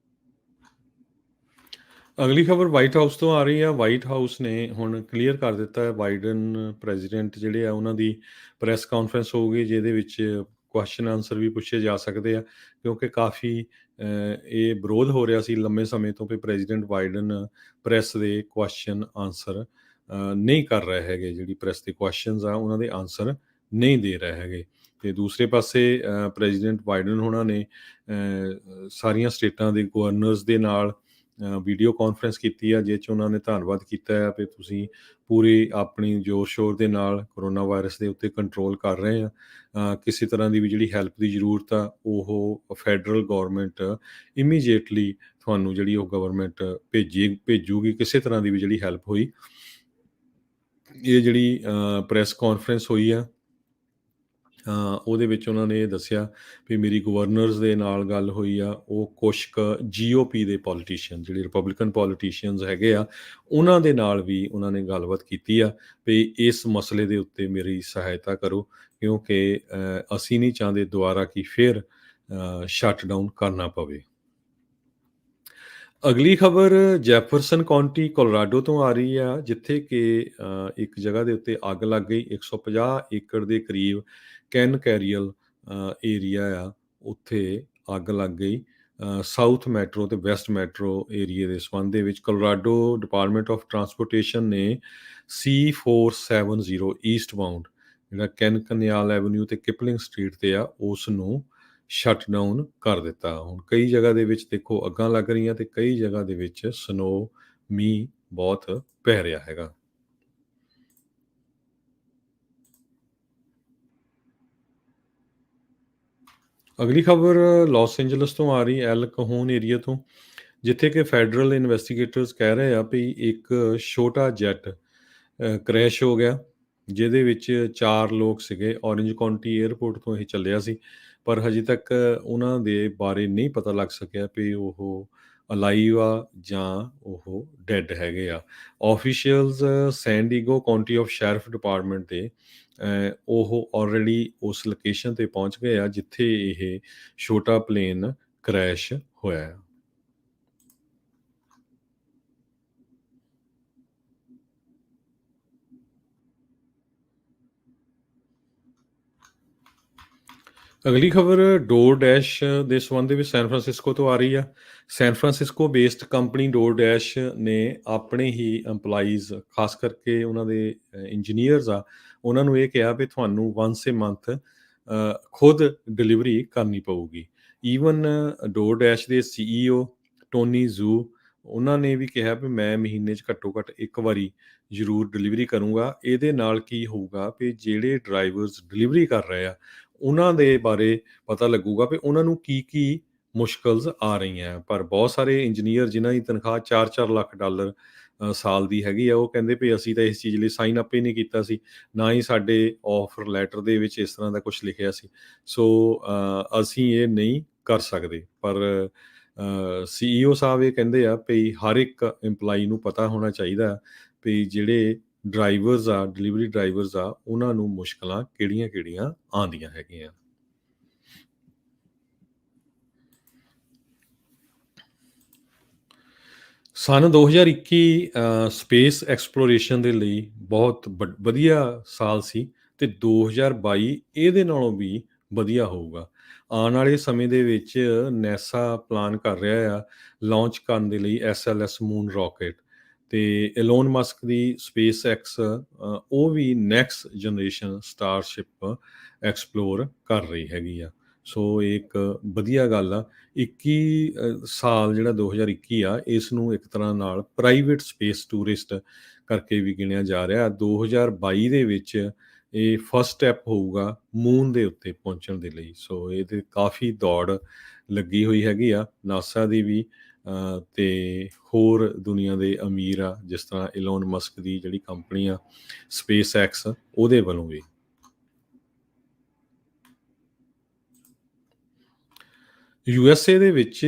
ਅਗਲੀ ਖਬਰ ਵਾਈਟ ਹਾਊਸ ਤੋਂ ਆ ਰਹੀ ਆ। ਵਾਈਟ ਹਾਊਸ ਨੇ ਹੁਣ ਕਲੀਅਰ ਕਰ ਦਿੱਤਾ ਹੈ, ਬਾਈਡਨ ਪ੍ਰੈਜ਼ੀਡੈਂਟ ਜਿਹੜੇ ਆ ਉਹਨਾਂ ਦੀ ਪ੍ਰੈਸ ਕਾਨਫਰੰਸ ਹੋਊਗੀ, ਜਿਹਦੇ ਵਿੱਚ ਕੁਐਸਚਨ ਆਨਸਰ ਵੀ ਪੁੱਛੇ ਜਾ ਸਕਦੇ ਆ, ਕਿਉਂਕਿ ਕਾਫੀ ਇਹ ਵਿਰੋਧ ਹੋ ਰਿਹਾ ਸੀ ਲੰਮੇ ਸਮੇਂ ਤੋਂ ਵੀ ਪ੍ਰੈਜ਼ੀਡੈਂਟ ਬਾਈਡਨ ਪ੍ਰੈਸ ਦੇ ਕੁਐਸਚਨ ਆਨਸਰ ਨਹੀਂ ਕਰ ਰਹੇ ਹੈਗੇ। ਜਿਹੜੀ ਪ੍ਰੈਸ ਦੇ ਕੁਐਸਚਨਸ ਆ ਉਹਨਾਂ ਦੇ ਆਨਸਰ ਨਹੀਂ ਦੇ ਰਹੇ ਹੈਗੇ। ਤੇ ਦੂਸਰੇ ਪਾਸੇ ਪ੍ਰੈਜ਼ੀਡੈਂਟ ਬਾਈਡਨ ਹੋਣਾ ਨੇ ਸਾਰੀਆਂ ਸਟੇਟਾਂ ਦੇ ਗਵਰਨਰਸ ਦੇ ਨਾਲ ਵੀਡੀਓ ਕਾਨਫਰੰਸ ਕੀਤੀ ਆ, ਜਿਸ 'ਚ ਉਹਨਾਂ ਨੇ ਧੰਨਵਾਦ ਕੀਤਾ ਹੈ ਵੀ ਤੁਸੀਂ ਪੂਰੀ ਆਪਣੀ ਜ਼ੋਰ ਸ਼ੋਰ ਦੇ ਨਾਲ ਕਰੋਨਾ ਵਾਇਰਸ ਦੇ ਉੱਤੇ ਕੰਟਰੋਲ ਕਰ ਰਹੇ ਆ। ਕਿਸੇ ਤਰ੍ਹਾਂ ਦੀ ਵੀ ਜਿਹੜੀ ਹੈਲਪ ਦੀ ਜ਼ਰੂਰਤ ਆ ਉਹ ਫੈਡਰਲ ਗੌਰਮੈਂਟ ਇਮੀਡੀਏਟਲੀ ਤੁਹਾਨੂੰ ਜਿਹੜੀ ਉਹ ਗਵਰਨਮੈਂਟ ਭੇਜੂਗੀ। ਕਿਸੇ ਤਰ੍ਹਾਂ ਦੀ ਵੀ ਜਿਹੜੀ ਹੈਲਪ ਹੋਈ, ਇਹ ਜਿਹੜੀ ਪ੍ਰੈਸ ਕਾਨਫਰੰਸ ਹੋਈ ਆ ਉਹਦੇ ਵਿੱਚ ਉਹਨਾਂ ਨੇ ਇਹ ਦੱਸਿਆ ਵੀ ਮੇਰੀ ਗਵਰਨਰਸ ਦੇ ਨਾਲ ਗੱਲ ਹੋਈ ਆ। ਉਹ ਕੁਛ ਕੁ GOP ਦੇ ਪੋਲੀਟੀਸ਼ੀਅਨ, ਜਿਹੜੇ ਰਿਪਬਲਿਕਨ ਪੋਲੀਟੀਸ਼ੀਅਨਸ ਹੈਗੇ ਆ, ਉਹਨਾਂ ਦੇ ਨਾਲ ਵੀ ਉਹਨਾਂ ਨੇ ਗੱਲਬਾਤ ਕੀਤੀ ਆ ਵੀ ਇਸ ਮਸਲੇ ਦੇ ਉੱਤੇ ਮੇਰੀ ਸਹਾਇਤਾ ਕਰੋ, ਕਿਉਂਕਿ ਅਸੀਂ ਨਹੀਂ ਚਾਹੁੰਦੇ ਦੁਬਾਰਾ ਕਿ ਫਿਰ ਸ਼ਟ ਡਾਊਨ ਕਰਨਾ ਪਵੇ। ਅਗਲੀ ਖਬਰ ਜੈਫਰਸਨ ਕਾਉਂਟੀ ਕੋਲੋਰਾਡੋ ਤੋਂ ਆ ਰਹੀ ਆ, ਜਿੱਥੇ ਕਿ ਇੱਕ ਜਗ੍ਹਾ ਦੇ ਉੱਤੇ ਅੱਗ ਲੱਗ ਗਈ। 150 ਏਕੜ ਦੇ ਕਰੀਬ ਕੈਨ ਕੈਰੀਅਲ ਏਰੀਆ ਆ, ਉੱਥੇ ਅੱਗ ਲੱਗ ਗਈ। ਸਾਊਥ ਮੈਟਰੋ ਤੇ ਵੈਸਟ ਮੈਟਰੋ ਏਰੀਏ ਦੇ ਸੰਬੰਧ ਦੇ ਵਿੱਚ ਕੋਲੋਰਾਡੋ ਡਿਪਾਰਟਮੈਂਟ ਆਫ ਟਰਾਂਸਪੋਰਟੇਸ਼ਨ ਨੇ C470 ਈਸਟ ਬਾਉਂਡ ਜਿਹੜਾ ਕੈਨ ਕਨਿਆਲ ਐਵਨਿਊ ਤੇ ਕਿਪਲਿੰਗ ਸਟਰੀਟ ਤੇ ਆ, ਉਸ ਨੂੰ ਸ਼ਟ ਡਾਊਨ ਕਰ ਦਿੱਤਾ। ਹੁਣ ਕਈ ਜਗ੍ਹਾ ਦੇ ਵਿੱਚ ਦੇਖੋ ਅੱਗਾਂ ਲੱਗ ਰਹੀਆਂ ਤੇ ਕਈ ਜਗ੍ਹਾ ਦੇ ਵਿੱਚ ਮੀਂਹ ਬਹੁਤ ਪੈ ਰਿਹਾ ਹੈਗਾ। ਅਗਲੀ ਖਬਰ ਲਾਸ ਐਂਜਲਸ ਤੋਂ ਆ ਰਹੀ, ਐਲ ਕਹੂਨ ਏਰੀਆ ਤੋਂ, ਜਿੱਥੇ ਕਿ ਫੈਡਰਲ ਇਨਵੈਸਟੀਗੇਟਰਸ ਕਹਿ ਰਹੇ ਆ ਵੀ ਇੱਕ ਛੋਟਾ ਜੈਟ ਕ੍ਰੈਸ਼ ਹੋ ਗਿਆ, ਜਿਹਦੇ ਵਿੱਚ 4 ਲੋਕ ਸੀਗੇ। ਔਰੇਂਜ ਕਾਉਂਟੀ ਏਅਰਪੋਰਟ ਤੋਂ ਇਹ ਚੱਲਿਆ ਸੀ, ਪਰ ਹਜੇ ਤੱਕ ਉਹਨਾਂ ਦੇ ਬਾਰੇ ਨਹੀਂ ਪਤਾ ਲੱਗ ਸਕਿਆ ਵੀ ਉਹ ਅਲਾਈਵ ਆ ਜਾਂ ਉਹ ਡੈਡ ਹੈਗੇ ਆ। Officials San Diego county of sheriff department ਦੇ ਉਹ ਆਲਰੇਡੀ ਉਸ ਲੋਕੇਸ਼ਨ ਤੇ ਪਹੁੰਚ ਗਏ ਆ ਜਿੱਥੇ ਇਹ ਛੋਟਾ ਪਲੇਨ ਕ੍ਰੈਸ਼ ਹੋਇਆ ਹੈ। ਅਗਲੀ ਖਬਰ ਡੋਰ ਡੈਸ਼ ਦੇ ਸੰਬੰਧ ਵਿੱਚ ਸੈਨ ਫਰਾਂਸਿਸਕੋ ਤੋਂ ਆ ਰਹੀ ਆ। ਸੈਨ ਫਰਾਂਸਿਸਕੋ ਬੇਸਡ ਕੰਪਨੀ ਡੋਰ ਡੈਸ਼ ਨੇ ਆਪਣੇ ਹੀ EMPLOYEES, ਖਾਸ ਕਰਕੇ ਉਹਨਾਂ ਦੇ ਇੰਜੀਨੀਅਰਸ ਆ, ਉਹਨਾਂ ਨੂੰ ਇਹ ਕਿਹਾ ਵੀ ਤੁਹਾਨੂੰ ਵਨਸ ਏ ਮੰਥ ਖੁਦ ਡਿਲੀਵਰੀ ਕਰਨੀ ਪਊਗੀ। ਈਵਨ ਡੋਰ ਡੈਸ਼ ਦੇ CEO ਟੋਨੀ ਜ਼ੂ, ਉਹਨਾਂ ਨੇ ਵੀ ਕਿਹਾ ਵੀ ਮੈਂ ਮਹੀਨੇ 'ਚ ਘੱਟੋ ਘੱਟ ਇੱਕ ਵਾਰੀ ਜ਼ਰੂਰ ਡਿਲੀਵਰੀ ਕਰੂੰਗਾ। ਇਹਦੇ ਨਾਲ ਕੀ ਹੋਊਗਾ ਵੀ ਜਿਹੜੇ ਡਰਾਈਵਰਸ ਡਿਲੀਵਰੀ ਕਰ ਰਹੇ ਆ ਉਹਨਾਂ ਦੇ ਬਾਰੇ ਪਤਾ ਲੱਗੂਗਾ ਵੀ ਉਹਨਾਂ ਨੂੰ ਕੀ ਮੁਸ਼ਕਲਸ ਆ ਰਹੀਆਂ। ਪਰ ਬਹੁਤ ਸਾਰੇ ਇੰਜੀਨੀਅਰ ਜਿਨ੍ਹਾਂ ਦੀ ਤਨਖਾਹ $4-4 ਲੱਖ ਸਾਲ ਦੀ ਹੈਗੀ ਆ, ਉਹ ਕਹਿੰਦੇ ਵੀ ਅਸੀਂ ਤਾਂ ਇਸ ਚੀਜ਼ ਲਈ ਸਾਈਨ ਅਪ ਹੀ ਨਹੀਂ ਕੀਤਾ ਸੀ, ਨਾ ਹੀ ਸਾਡੇ ਆਫਰ ਲੈਟਰ ਦੇ ਵਿੱਚ ਇਸ ਤਰ੍ਹਾਂ ਦਾ ਕੁਝ ਲਿਖਿਆ ਸੀ, ਸੋ ਅਸੀਂ ਇਹ ਨਹੀਂ ਕਰ ਸਕਦੇ। ਪਰ CEO ਸਾਹਿਬ ਇਹ ਕਹਿੰਦੇ ਆ ਵੀ ਹਰ ਇੱਕ EMPLOYEE ਨੂੰ ਪਤਾ ਹੋਣਾ ਚਾਹੀਦਾ ਵੀ ਜਿਹੜੇ ਡਰਾਈਵਰਸ ਆ, ਡਿਲੀਵਰੀ ਡਰਾਈਵਰਸ ਆ, ਉਹਨਾਂ ਨੂੰ ਮੁਸ਼ਕਲਾਂ ਕਿਹੜੀਆਂ-ਕਿਹੜੀਆਂ ਆਉਂਦੀਆਂ ਹੈਗੀਆਂ। ਸੰਨ 2021 ਸਪੇਸ ਐਕਸਪਲੋਰੇਸ਼ਨ ਦੇ ਲਈ ਬਹੁਤ ਵਧੀਆ ਸਾਲ ਸੀ ਤੇ 2022 ਇਹਦੇ ਨਾਲੋਂ ਵੀ ਵਧੀਆ ਹੋਊਗਾ। ਆਉਣ ਵਾਲੇ ਸਮੇਂ ਦੇ ਵਿੱਚ NASA ਪਲਾਨ ਕਰ ਰਿਹਾ ਆ ਲਾਂਚ ਕਰਨ ਦੇ ਲਈ SLS ਮੂਨ ਰਾਕੇਟ, ਤੇ ਇਲੋਨ ਮਸਕ ਦੀ SpaceX ਉਹ ਵੀ ਨੈਕਸਟ ਜਨਰੇਸ਼ਨ ਸਟਾਰਸ਼ਿਪ ਐਕਸਪਲੋਰ ਕਰ ਰਹੀ ਹੈਗੀ ਆ। ਸੋ ਇਹ ਇੱਕ ਵਧੀਆ ਗੱਲ ਆ। 21 ਸਾਲ ਜਿਹੜਾ 2021 ਆ, ਇਸ ਨੂੰ ਇੱਕ ਤਰ੍ਹਾਂ ਨਾਲ ਪ੍ਰਾਈਵੇਟ ਸਪੇਸ ਟੂਰਿਸਟ ਕਰਕੇ ਵੀ ਗਿਣਿਆ ਜਾ ਰਿਹਾ। 2022 ਦੇ ਵਿੱਚ ਇਹ ਫਸਟ ਸਟੈਪ ਹੋਊਗਾ ਮੂਨ ਦੇ ਉੱਤੇ ਪਹੁੰਚਣ ਦੇ ਲਈ। ਸੋ ਇਹਦੇ ਕਾਫੀ ਦੌੜ ਲੱਗੀ ਹੋਈ ਹੈਗੀ ਆ ਨਾਸਾ ਦੀ ਵੀ, ਤੇ ਹੋਰ ਦੁਨੀਆ ਦੇ ਅਮੀਰ ਆ ਜਿਸ ਤਰ੍ਹਾਂ ਇਲੋਨ ਮਸਕ ਦੀ ਜਿਹੜੀ ਕੰਪਨੀ ਆ SpaceX, ਉਹਦੇ ਵੱਲੋਂ ਵੀ। USA ਦੇ ਵਿੱਚ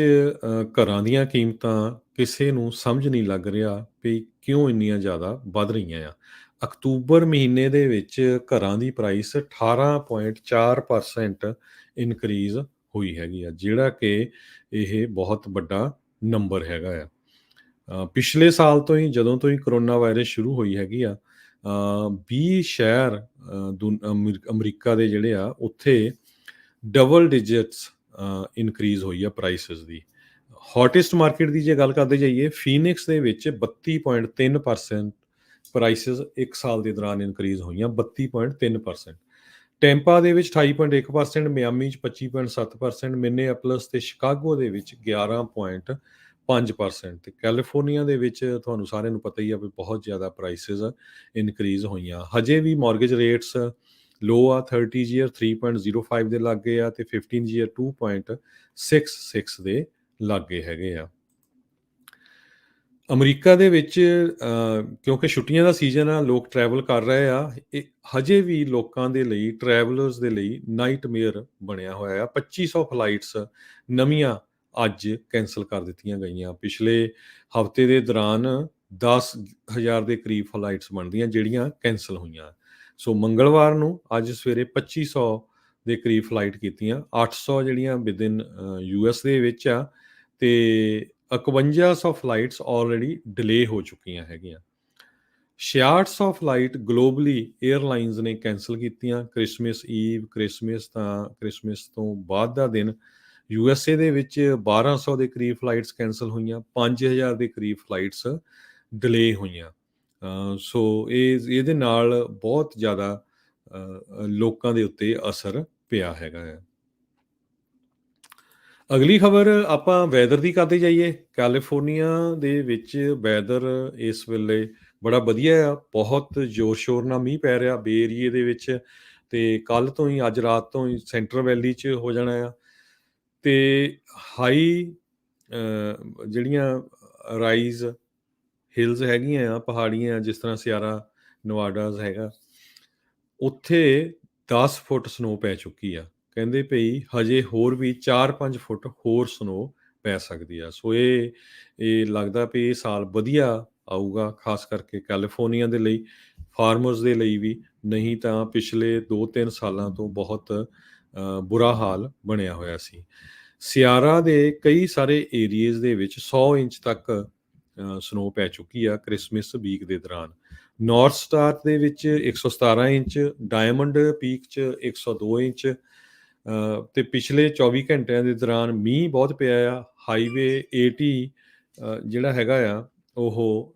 ਘਰਾਂ ਦੀਆਂ ਕੀਮਤਾਂ ਕਿਸੇ ਨੂੰ ਸਮਝ ਨਹੀਂ ਲੱਗ ਰਿਹਾ ਵੀ ਕਿਉਂ ਇੰਨੀਆਂ ਜ਼ਿਆਦਾ ਵੱਧ ਰਹੀਆਂ ਆ। ਅਕਤੂਬਰ ਮਹੀਨੇ ਦੇ ਵਿੱਚ ਘਰਾਂ ਦੀ ਪ੍ਰਾਈਸ 18.4% ਇਨਕਰੀਜ਼ ਹੋਈ ਹੈਗੀ ਆ, ਜਿਹੜਾ ਕਿ ਇਹ ਬਹੁਤ ਵੱਡਾ ਨੰਬਰ ਹੈਗਾ ਆ। ਪਿਛਲੇ ਸਾਲ ਤੋਂ ਹੀ, ਜਦੋਂ ਤੋਂ ਹੀ ਕਰੋਨਾ ਵਾਇਰਸ ਸ਼ੁਰੂ ਹੋਈ ਹੈਗੀ ਆ, 20 ਸ਼ਹਿਰ ਅਮਰੀਕਾ ਦੇ ਜਿਹੜੇ ਆ, ਉੱਥੇ ਡਬਲ ਡਿਜਿਟਸ ਇਨਕਰੀਜ਼ ਹੋਈ ਆ ਪ੍ਰਾਈਸਿਸ ਦੀ। ਹੌਟੈਸਟ ਮਾਰਕੀਟ ਦੀ ਜੇ ਗੱਲ ਕਰਦੇ ਜਾਈਏ, ਫੀਨਿਕਸ ਦੇ ਵਿੱਚ 32.3% ਪ੍ਰਾਈਸਿਸ 1 ਸਾਲ ਦੇ ਦੌਰਾਨ ਇਨਕਰੀਜ਼ ਹੋਈਆਂ, 32.3%। ਟੈਂਪਾ ਦੇ ਵਿੱਚ 28.1%, ਮਿਆਮੀ 'ਚ 25.7%, ਮਿਨੀਐਪਲਸ ਤੇ ਸ਼ਿਕਾਗੋ ਦੇ ਵਿੱਚ 11.5%, ਤੇ ਕੈਲੀਫੋਰਨੀਆ ਦੇ ਵਿੱਚ ਤੁਹਾਨੂੰ ਸਾਰਿਆਂ ਨੂੰ ਪਤਾ ਹੀ ਆ ਵੀ ਬਹੁਤ ਜ਼ਿਆਦਾ ਪ੍ਰਾਈਸਿਸ ਇਨਕਰੀਜ਼ ਹੋਈਆਂ। ਹਜੇ ਵੀ ਮੌਰਗੇਜ ਰੇਟਸ ਲੋ ਆ, 30 ਈਅਰ 3.05 ਦੇ ਲਾਗੇ ਆ, ਤੇ 15 ਈਅਰ 2.66 ਦੇ ਲਾਗੇ ਹੈਗੇ ਆ। ਅਮਰੀਕਾ ਦੇ ਵਿੱਚ ਕਿਉਂਕਿ ਛੁੱਟੀਆਂ ਦਾ ਸੀਜ਼ਨ ਆ, ਲੋਕ ਟਰੈਵਲ ਕਰ ਰਹੇ ਆ। ਇਹ ਹਜੇ ਵੀ ਲੋਕਾਂ ਦੇ ਲਈ, ਟਰੈਵਲਰਸ ਦੇ ਲਈ ਨਾਈਟਮੇਅਰ ਬਣਿਆ ਹੋਇਆ ਆ। 2500 ਫਲਾਈਟਸ ਨਵੀਆਂ ਅੱਜ ਕੈਂਸਲ ਕਰ ਦਿੱਤੀਆਂ ਗਈਆਂ। ਪਿਛਲੇ ਹਫ਼ਤੇ ਦੇ ਦੌਰਾਨ 10,000 ਦੇ ਕਰੀਬ ਫਲਾਈਟਸ ਬਣਦੀਆਂ ਜਿਹੜੀਆਂ ਕੈਂਸਲ ਹੋਈਆਂ। ਸੋ ਮੰਗਲਵਾਰ ਨੂੰ ਅੱਜ ਸਵੇਰੇ 2500 ਦੇ ਕਰੀਬ ਫਲਾਈਟ ਕੀਤੀਆਂ, 800 ਜਿਹੜੀਆਂ ਵਿਦਿਨ US ਦੇ ਵਿੱਚ ਆ, ਤੇ 5100 ਫਲਾਈਟਸ ਆਲਰੇਡੀ ਡਿਲੇ ਹੋ ਚੁੱਕੀਆਂ ਹੈਗੀਆਂ। 6600 ਫਲਾਈਟ ਗਲੋਬਲੀ 에ਅਰਲਾਈਨਸ ਨੇ ਕੈਂਸਲ ਕੀਤੀਆਂ। ਕ੍ਰਿਸਮਸ ਈਵ, ਕ੍ਰਿਸਮਸ ਤੋਂ ਬਾਅਦ ਦਾ ਦਿਨ USA ਦੇ ਵਿੱਚ 1200 ਦੇ ਕਰੀਬ ਫਲਾਈਟਸ ਕੈਂਸਲ ਹੋਈਆਂ, 5000 ਦੇ ਕਰੀਬ ਫਲਾਈਟਸ ਡਿਲੇ ਹੋਈਆਂ। ਸੋ ਇਹਦੇ ਨਾਲ ਬਹੁਤ ਜ਼ਿਆਦਾ ਲੋਕਾਂ ਦੇ ਉੱਤੇ ਅਸਰ ਪਿਆ ਹੈਗਾ ਹੈ। ਅਗਲੀ ਖਬਰ ਆਪਾਂ ਵੈਦਰ ਦੀ ਕਰਦੇ ਜਾਈਏ। ਕੈਲੀਫੋਰਨੀਆ ਦੇ ਵਿੱਚ ਵੈਦਰ ਇਸ ਵੇਲੇ ਬੜਾ ਵਧੀਆ ਆ, ਬਹੁਤ ਜ਼ੋਰ ਸ਼ੋਰ ਨਾਲ ਮੀਂਹ ਪੈ ਰਿਹਾ ਬੇ ਏਰੀਏ ਦੇ ਵਿੱਚ, ਤੇ ਕੱਲ੍ਹ ਤੋਂ ਹੀ, ਅੱਜ ਰਾਤ ਤੋਂ ਹੀ ਸੈਂਟਰਲ ਵੈਲੀ 'ਚ ਹੋ ਜਾਣਾ ਆ। ਤੇ ਹਾਈ ਜਿਹੜੀਆਂ ਰਾਈਜ਼ ਹਿਲਸ ਹੈਗੀਆਂ ਆ, ਪਹਾੜੀਆਂ, ਜਿਸ ਤਰ੍ਹਾਂ ਸਿਆਰਾ ਨਵਾਡਾਜ਼ ਹੈਗਾ, ਉੱਥੇ 10 ਫੁੱਟ ਸਨੋ ਪੈ ਚੁੱਕੀ ਆ। ਕਹਿੰਦੇ ਪਈ ਹਜੇ ਹੋਰ ਵੀ 4-5 ਫੁੱਟ ਹੋਰ ਸਨੋ ਪੈ ਸਕਦੀ ਆ। ਸੋ ਇਹ ਲੱਗਦਾ ਵੀ ਇਹ ਸਾਲ ਵਧੀਆ ਆਊਗਾ, ਖਾਸ ਕਰਕੇ ਕੈਲੀਫੋਰਨੀਆ ਦੇ ਲਈ, ਫਾਰਮਰਸ ਦੇ ਲਈ ਵੀ। ਨਹੀਂ ਤਾਂ ਪਿਛਲੇ 2-3 ਸਾਲਾਂ ਤੋਂ ਬਹੁਤ ਬੁਰਾ ਹਾਲ ਬਣਿਆ ਹੋਇਆ ਸੀ। ਸਿਆਰਾ ਦੇ ਕਈ ਸਾਰੇ ਏਰੀਏਜ਼ ਦੇ ਵਿੱਚ 100 ਇੰਚ ਤੱਕ ਸਨੋ ਪੈ ਚੁੱਕੀ ਆ ਕ੍ਰਿਸਮਸ ਵੀਕ ਦੇ ਦੌਰਾਨ। ਨਾਰਥ ਸਟਾਰ ਦੇ ਵਿੱਚ 117 ਇੰਚ, ਡਾਇਮੰਡ ਪੀਕ 'ਚ 102 ਇੰਚ। ਤੇ ਪਿਛਲੇ 24 ਘੰਟਿਆਂ ਦੇ ਦੌਰਾਨ ਮੀਂਹ ਬਹੁਤ ਪਿਆ ਆ। ਹਾਈਵੇ 80 ਜਿਹੜਾ ਹੈਗਾ ਆ, ਉਹ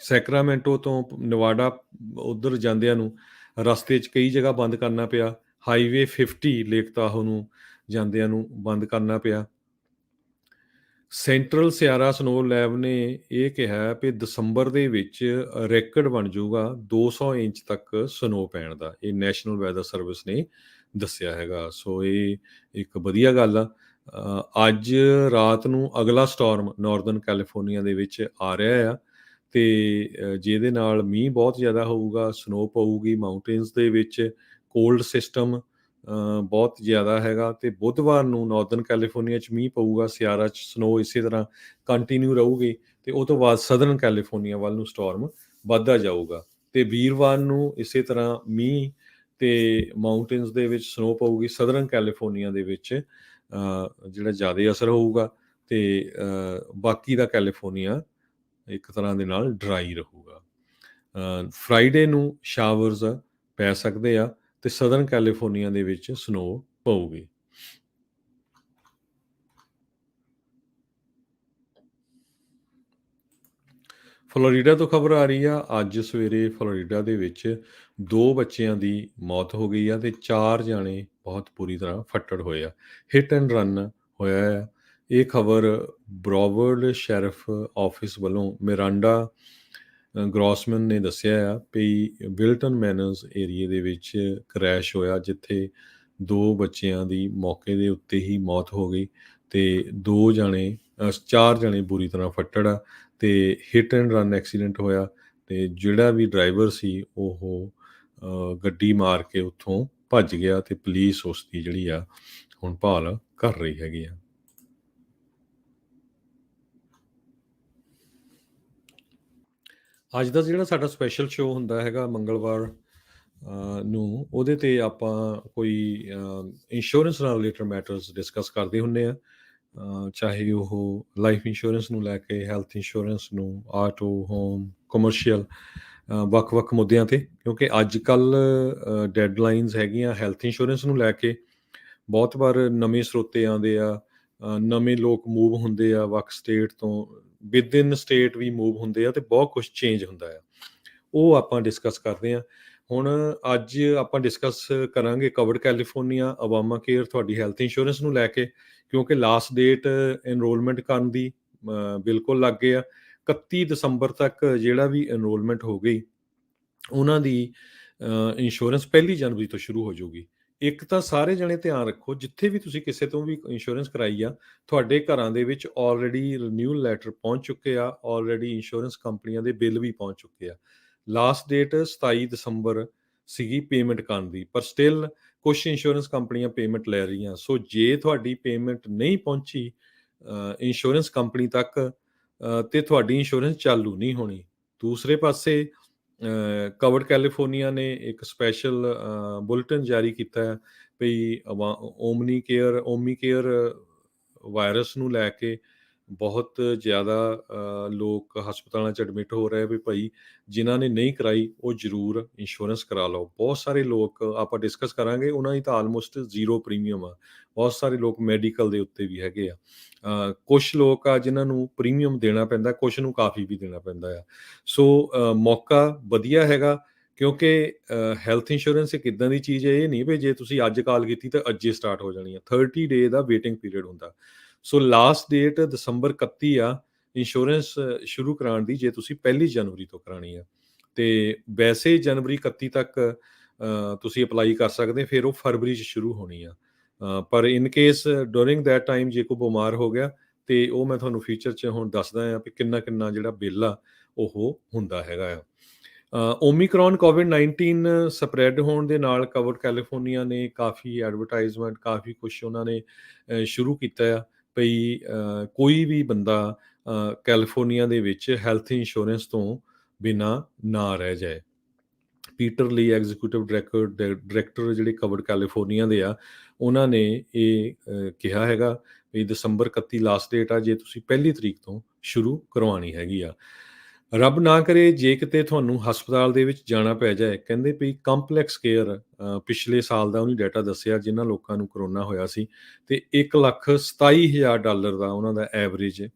ਸੈਕਰਾਮੈਂਟੋ ਤੋਂ ਨਵਾਡਾ ਉੱਧਰ ਜਾਂਦਿਆਂ ਨੂੰ ਰਸਤੇ 'ਚ ਕਈ ਜਗ੍ਹਾ ਬੰਦ ਕਰਨਾ ਪਿਆ। ਹਾਈਵੇ 50 ਲੇਕ ਤਾਹੋ ਨੂੰ ਜਾਂਦਿਆਂ ਨੂੰ ਬੰਦ ਕਰਨਾ ਪਿਆ। ਸੈਂਟਰਲ ਸਿਆਰਾ ਸਨੋ ਲੈਬ ਨੇ ਇਹ ਕਿਹਾ ਕਿ ਦਸੰਬਰ ਦੇ ਵਿੱਚ ਰੈਕਡ ਬਣ ਜਾਊਗਾ 200 ਇੰਚ ਤੱਕ ਸਨੋ ਪੈਣ ਦਾ। ਇਹ ਨੈਸ਼ਨਲ ਵੈਦਰ ਸਰਵਿਸ ਨੇ ਦੱਸਿਆ ਹੈਗਾ। ਸੋ ਇਹ ਇੱਕ ਵਧੀਆ ਗੱਲ ਆ। ਅੱਜ ਰਾਤ ਨੂੰ ਅਗਲਾ ਸਟਾਰਮ ਨਾਰਦਰਨ ਕੈਲੀਫੋਰਨੀਆ ਦੇ ਵਿੱਚ ਆ ਰਿਹਾ ਆ, ਤੇ ਜਿਹਦੇ ਨਾਲ ਮੀਂਹ ਬਹੁਤ ਜ਼ਿਆਦਾ ਹੋਊਗਾ, ਸਨੋ ਪਊਗੀ ਮਾਊਂਟੇਨਸ ਦੇ ਵਿੱਚ। ਕੋਲਡ ਸਿਸਟਮ ਬਹੁਤ ਜ਼ਿਆਦਾ ਹੈਗਾ, ਤੇ ਬੁੱਧਵਾਰ ਨੂੰ ਨਾਰਦਰਨ ਕੈਲੀਫੋਰਨੀਆ 'ਚ ਮੀਂਹ ਪਊਗਾ, ਸਿਆਰਾ 'ਚ ਸਨੋ ਇਸੇ ਤਰ੍ਹਾਂ ਕੰਟੀਨਿਊ ਰਹੂਗੀ, ਤੇ ਉਹ ਤੋਂ ਬਾਅਦ ਸਦਰਨ ਕੈਲੀਫੋਰਨੀਆ ਵੱਲ ਨੂੰ ਸਟਾਰਮ ਵੱਧਦਾ ਜਾਊਗਾ। ਤੇ ਵੀਰਵਾਰ ਨੂੰ ਇਸੇ ਤਰ੍ਹਾਂ ਮੀਂਹ ਤੇ ਮਾਊਂਟੇਨਸ ਦੇ ਵਿੱਚ ਸਨੋ ਪਊਗੀ। ਸਦਰਨ ਕੈਲੀਫੋਰਨੀਆ ਦੇ ਵਿੱਚ ਜਿਹੜਾ ਜ਼ਿਆਦਾ ਅਸਰ ਹੋਊਗਾ, ਤੇ ਬਾਕੀ ਦਾ ਕੈਲੀਫੋਰਨੀਆ ਇੱਕ ਤਰ੍ਹਾਂ ਦੇ ਨਾਲ ਡਰਾਈ ਰਹੂਗਾ। ਫਰਾਈਡੇ ਨੂੰ ਸ਼ਾਵਰਸ ਪੈ ਸਕਦੇ ਆ, ਤੇ ਸਦਰਨ ਕੈਲੀਫੋਰਨੀਆ ਦੇ ਵਿੱਚ ਸਨੋ ਪਊਗੀ। ਫਲੋਰੀਡਾ ਤੋਂ ਖਬਰ ਆ ਰਹੀ ਆ। ਅੱਜ ਸਵੇਰੇ ਫਲੋਰੀਡਾ ਦੇ ਵਿੱਚ 2 ਬੱਚਿਆਂ ਦੀ ਮੌਤ ਹੋ ਗਈ ਆ, ਤੇ 4 ਜਾਣੇ ਬਹੁਤ ਬੁਰੀ ਤਰ੍ਹਾਂ ਫੱਟੜ ਹੋਏ ਆ। ਹਿੱਟ ਐਂਡ ਰਨ ਹੋਇਆ ਆ। ਇਹ ਖਬਰ ਬਰੋਵਰਡ ਸ਼ੈਰਿਫ ਆਫਿਸ ਵੱਲੋਂ ਮਿਰਾਂਡਾ ਗ੍ਰੋਸਮਨ ਨੇ ਦੱਸਿਆ ਆ ਵੀ ਵਿਲਟਨ ਮੈਨਰਸ ਏਰੀਏ ਦੇ ਵਿੱਚ ਕਰੈਸ਼ ਹੋਇਆ, ਜਿੱਥੇ 2 ਬੱਚਿਆਂ ਦੀ ਮੌਕੇ ਦੇ ਉੱਤੇ ਹੀ ਮੌਤ ਹੋ ਗਈ, ਤੇ 4 ਜਣੇ ਬੁਰੀ ਤਰ੍ਹਾਂ ਫੱਟੜ ਆ, ਤੇ ਹਿੱਟ ਐਂਡ ਰਨ ਐਕਸੀਡੈਂਟ ਹੋਇਆ। ਤੇ ਜਿਹੜਾ ਵੀ ਡਰਾਈਵਰ ਸੀ ਉਹ ਗੱਡੀ ਮਾਰ ਕੇ ਉੱਥੋਂ ਭੱਜ ਗਿਆ, ਤੇ ਪੁਲਿਸ ਉਸ ਦੀ ਜਿਹੜੀ ਆ ਹੁਣ ਭਾਲ ਕਰ ਰਹੀ ਹੈਗੀ ਆ। ਅੱਜ ਦਾ ਜਿਹੜਾ ਸਾਡਾ ਸਪੈਸ਼ਲ ਸ਼ੋਅ ਹੁੰਦਾ ਹੈਗਾ ਮੰਗਲਵਾਰ ਨੂੰ, ਉਹਦੇ ਤੇ ਆਪਾਂ ਕੋਈ ਇੰਸ਼ੋਰੈਂਸ ਨਾਲ ਰਿਲੇਟਡ ਮੈਟਰਸ ਡਿਸਕਸ ਕਰਦੇ ਹੁੰਦੇ ਆ। ਚਾਹੇ ਉਹ ਲਾਈਫ ਇੰਸ਼ੋਰੈਂਸ ਨੂੰ ਲੈ ਕੇ, ਹੈਲਥ ਇੰਸ਼ੋਰੈਂਸ ਨੂੰ, ਆਟੋ, ਹੋਮ, ਕਮਰਸ਼ੀਅਲ, ਵੱਖ-ਵੱਖ ਮੁੱਦਿਆਂ ਤੇ, ਕਿਉਂਕਿ ਅੱਜ ਕੱਲ੍ਹ ਡੈਡਲਾਈਨਸ ਹੈਗੀਆਂ ਹੈਲਥ ਇੰਸ਼ੋਰੈਂਸ ਨੂੰ ਲੈ ਕੇ। ਬਹੁਤ ਵਾਰ ਨਵੇਂ ਸਰੋਤੇ ਆਉਂਦੇ ਆ, ਨਵੇਂ ਲੋਕ ਮੂਵ ਹੁੰਦੇ ਆ ਵੱਖ ਸਟੇਟ ਤੋਂ, ਵਿਦਇਨ ਸਟੇਟ ਵੀ ਮੂਵ ਹੁੰਦੇ ਆ, ਤੇ ਬਹੁਤ ਕੁਛ ਚੇਂਜ ਹੁੰਦਾ ਆ। ਉਹ ਆਪਾਂ ਡਿਸਕਸ ਕਰਦੇ ਹਾਂ। ਹੁਣ ਅੱਜ ਆਪਾਂ ਡਿਸਕਸ ਕਰਾਂਗੇ ਕਵਰਡ ਕੈਲੀਫੋਰਨੀਆ ਅਵਾਮਾ ਕੇਅਰ ਤੁਹਾਡੀ ਹੈਲਥ ਇੰਸ਼ੋਰੈਂਸ ਨੂੰ ਲੈ ਕੇ, ਕਿਉਂਕਿ ਲਾਸਟ ਡੇਟ ਐਨਰੋਲਮੈਂਟ ਕਰਨ ਦੀ ਬਿਲਕੁਲ ਲੱਗ ਗਏ ਆ। 31 ਦਸੰਬਰ ਤੱਕ ਜਿਹੜਾ ਵੀ ਐਨਰੋਲਮੈਂਟ ਹੋ ਗਈ, ਉਹਨਾਂ ਦੀ ਇੰਸ਼ੋਰੈਂਸ 1 ਜਨਵਰੀ ਤੋਂ ਸ਼ੁਰੂ ਹੋ ਜਾਊਗੀ। ਇੱਕ ਤਾਂ ਸਾਰੇ ਜਣੇ ਧਿਆਨ ਰੱਖੋ, ਜਿੱਥੇ ਵੀ ਤੁਸੀਂ ਕਿਸੇ ਤੋਂ ਵੀ ਇੰਸ਼ੋਰੈਂਸ ਕਰਾਈ ਆ, ਤੁਹਾਡੇ ਘਰਾਂ ਦੇ ਵਿੱਚ ਆਲਰੇਡੀ ਰਿਨਿਊਅਲ ਲੈਟਰ ਪਹੁੰਚ ਚੁੱਕੇ ਆ, ਆਲਰੇਡੀ ਇੰਸ਼ੋਰੈਂਸ ਕੰਪਨੀਆਂ ਦੇ ਬਿੱਲ ਵੀ ਪਹੁੰਚ ਚੁੱਕੇ ਆ। ਲਾਸਟ ਡੇਟ 27 ਦਸੰਬਰ ਸੀਗੀ ਪੇਮੈਂਟ ਕਰਨ ਦੀ, ਪਰ ਸਟਿਲ ਕੁਛ ਇੰਸ਼ੋਰੈਂਸ ਕੰਪਨੀਆਂ ਪੇਮੈਂਟ ਲੈ ਰਹੀਆਂ। ਸੋ ਜੇ ਤੁਹਾਡੀ ਪੇਮੈਂਟ ਨਹੀਂ ਪਹੁੰਚੀ ਇੰਸ਼ੋਰੈਂਸ ਕੰਪਨੀ ਤੱਕ, ਤੇ ਤੁਹਾਡੀ ਇੰਸ਼ੋਰੈਂਸ ਚਾਲੂ ਨਹੀਂ ਹੋਣੀ। ਦੂਸਰੇ ਪਾਸੇ ਕਵਰਡ ਕੈਲੀਫੋਰਨੀਆ ਨੇ ਇੱਕ ਸਪੈਸ਼ਲ ਬੁਲੇਟਿਨ ਜਾਰੀ ਕੀਤਾ ਹੈ ਵੀ ਓਮੀ ਕੇਅਰ ਵਾਇਰਸ ਨੂੰ ਲੈ ਕੇ ਬਹੁਤ ਜ਼ਿਆਦਾ ਲੋਕ ਹਸਪਤਾਲਾਂ 'ਚ ਐਡਮਿਟ ਹੋ ਰਹੇ ਵੀ ਭਾਈ, ਜਿਨ੍ਹਾਂ ਨੇ ਨਹੀਂ ਕਰਾਈ ਉਹ ਜ਼ਰੂਰ ਇੰਸ਼ੋਰੈਂਸ ਕਰਾ ਲਓ। ਬਹੁਤ ਸਾਰੇ ਲੋਕ ਆਪਾਂ ਡਿਸਕਸ ਕਰਾਂਗੇ, ਉਹਨਾਂ ਦੀ ਤਾਂ ਆਲਮੋਸਟ ਜ਼ੀਰੋ ਪ੍ਰੀਮੀਅਮ ਆ। ਬਹੁਤ ਸਾਰੇ ਲੋਕ ਮੈਡੀਕਲ ਦੇ ਉੱਤੇ ਵੀ ਹੈਗੇ ਆ। ਕੁਛ ਲੋਕ ਆ ਜਿਨ੍ਹਾਂ ਨੂੰ ਪ੍ਰੀਮੀਅਮ ਦੇਣਾ ਪੈਂਦਾ, ਕੁਛ ਨੂੰ ਕਾਫੀ ਵੀ ਦੇਣਾ ਪੈਂਦਾ ਆ। ਸੋ ਮੌਕਾ ਵਧੀਆ ਹੈਗਾ, ਕਿਉਂਕਿ ਹੈਲਥ ਇੰਸ਼ੋਰੈਂਸ ਇੱਕ ਇੱਦਾਂ ਦੀ ਚੀਜ਼ ਹੈ, ਇਹ ਨਹੀਂ ਵੀ ਜੇ ਤੁਸੀਂ ਅੱਜ ਕਾਲ ਕੀਤੀ ਤਾਂ ਅੱਜੇ ਸਟਾਰਟ ਹੋ ਜਾਣੀ ਆ। 30 ਡੇ ਦਾ ਵੇਟਿੰਗ ਪੀਰੀਅਡ ਹੁੰਦਾ। ਸੋ ਲਾਸਟ ਡੇਟ ਦਸੰਬਰ 31 ਆ ਇੰਸ਼ੋਰੈਂਸ ਸ਼ੁਰੂ ਕਰਾਉਣ ਦੀ, ਜੇ ਤੁਸੀਂ 1 ਜਨਵਰੀ ਤੋਂ ਕਰਾਉਣੀ ਆ। ਤੇ ਵੈਸੇ ਜਨਵਰੀ 31 ਤੱਕ ਤੁਸੀਂ ਅਪਲਾਈ ਕਰ ਸਕਦੇ, ਫਿਰ ਉਹ ਫਰਵਰੀ 'ਚ ਸ਼ੁਰੂ ਹੋਣੀ ਆ। ਪਰ in case during that time ਜੇ ਕੋਈ ਬਿਮਾਰ ਹੋ ਗਿਆ, ਤੇ ਉਹ ਮੈਂ ਤੁਹਾਨੂੰ ਫਿਊਚਰ 'ਚ ਹੁਣ ਦੱਸਦਾ ਆ ਵੀ ਕਿੰਨਾ ਜਿਹੜਾ ਬਿੱਲ ਆ ਉਹ ਹੁੰਦਾ ਹੈਗਾ ਆ। ਓਮੀਕਰੋਨ ਕੋਵਿਡ-19 ਸਪਰੈਡ ਹੋਣ ਦੇ ਨਾਲ ਕਵਰਡ ਕੈਲੀਫੋਰਨੀਆ ਨੇ ਕਾਫੀ ਐਡਵਰਟਾਈਜ਼ਮੈਂਟ, ਕਾਫੀ ਕੁਛ ਉਹਨਾਂ ਨੇ ਸ਼ੁਰੂ ਕੀਤਾ ਆ ਭਈ ਕੋਈ ਵੀ ਬੰਦਾ ਕੈਲੀਫੋਰਨੀਆ ਦੇ ਵਿੱਚ ਹੈਲਥ ਇੰਸ਼ੋਰੈਂਸ ਤੋਂ ਬਿਨਾਂ ਨਾ ਰਹਿ ਜਾਏ। ਪੀਟਰ ਲੀ ਐਗਜ਼ੀਕਿਊਟਿਵ ਡਾਇਰੈਕਟਰ ਜਿਹੜੇ ਕਵਰਡ ਕੈਲੀਫੋਰਨੀਆ ਦੇ ਆ, ਉਹਨਾਂ ਨੇ ਇਹ ਕਿਹਾ ਹੈਗਾ ਵੀ ਦਸੰਬਰ 31 ਲਾਸਟ ਡੇਟ ਆ, ਜੇ ਤੁਸੀਂ 1 ਤਰੀਕ ਤੋਂ ਸ਼ੁਰੂ ਕਰਵਾਉਣੀ ਹੈਗੀ ਆ। ਰੱਬ ਨਾ ਕਰੇ ਜੇ ਕਿਤੇ ਤੁਹਾਨੂੰ ਹਸਪਤਾਲ ਦੇ ਵਿੱਚ ਜਾਣਾ ਪੈ ਜਾਏ, ਕਹਿੰਦੇ ਵੀ ਕੰਪਲੈਕਸ ਕੇਅਰ ਪਿਛਲੇ ਸਾਲ ਦਾ ਉਹਨੇ ਡਾਟਾ ਦੱਸਿਆ ਜਿਨ੍ਹਾਂ ਲੋਕਾਂ ਨੂੰ ਕਰੋਨਾ ਹੋਇਆ ਸੀ, ਤੇ $1,27,000 ਦਾ ਉਹਨਾਂ ਦਾ ਐਵਰੇਜ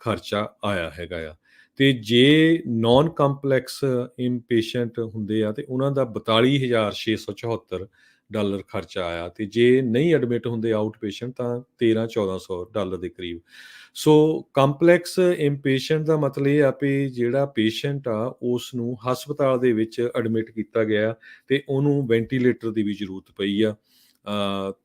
ਖਰਚਾ ਆਇਆ ਹੈਗਾ ਆ। ਤੇ ਜੇ ਨਾਨ ਕੰਪਲੈਕਸ ਇਨਪੇਸ਼ੈਂਟ ਹੁੰਦੇ ਆ, ਤੇ ਉਹਨਾਂ ਦਾ $42,674 ਖਰਚਾ ਆਇਆ, ਤੇ ਜੇ ਨਹੀਂ ਐਡਮਿਟ ਹੁੰਦੇ ਆਊਟ ਪੇਸ਼ੈਂਟ ਤਾਂ $1,300-1,400 ਦੇ ਕਰੀਬ। ਸੋ ਕੰਪਲੈਕਸ ਇੰਪੇਸ਼ੈਂਟ ਦਾ ਮਤਲਬ ਇਹ ਆ ਵੀ ਜਿਹੜਾ ਪੇਸ਼ੈਂਟ ਆ ਉਸ ਨੂੰ ਹਸਪਤਾਲ ਦੇ ਵਿੱਚ ਐਡਮਿਟ ਕੀਤਾ ਗਿਆ, ਤੇ ਉਹਨੂੰ ਵੈਂਟੀਲੇਟਰ ਦੀ ਵੀ ਜ਼ਰੂਰਤ ਪਈ ਆ,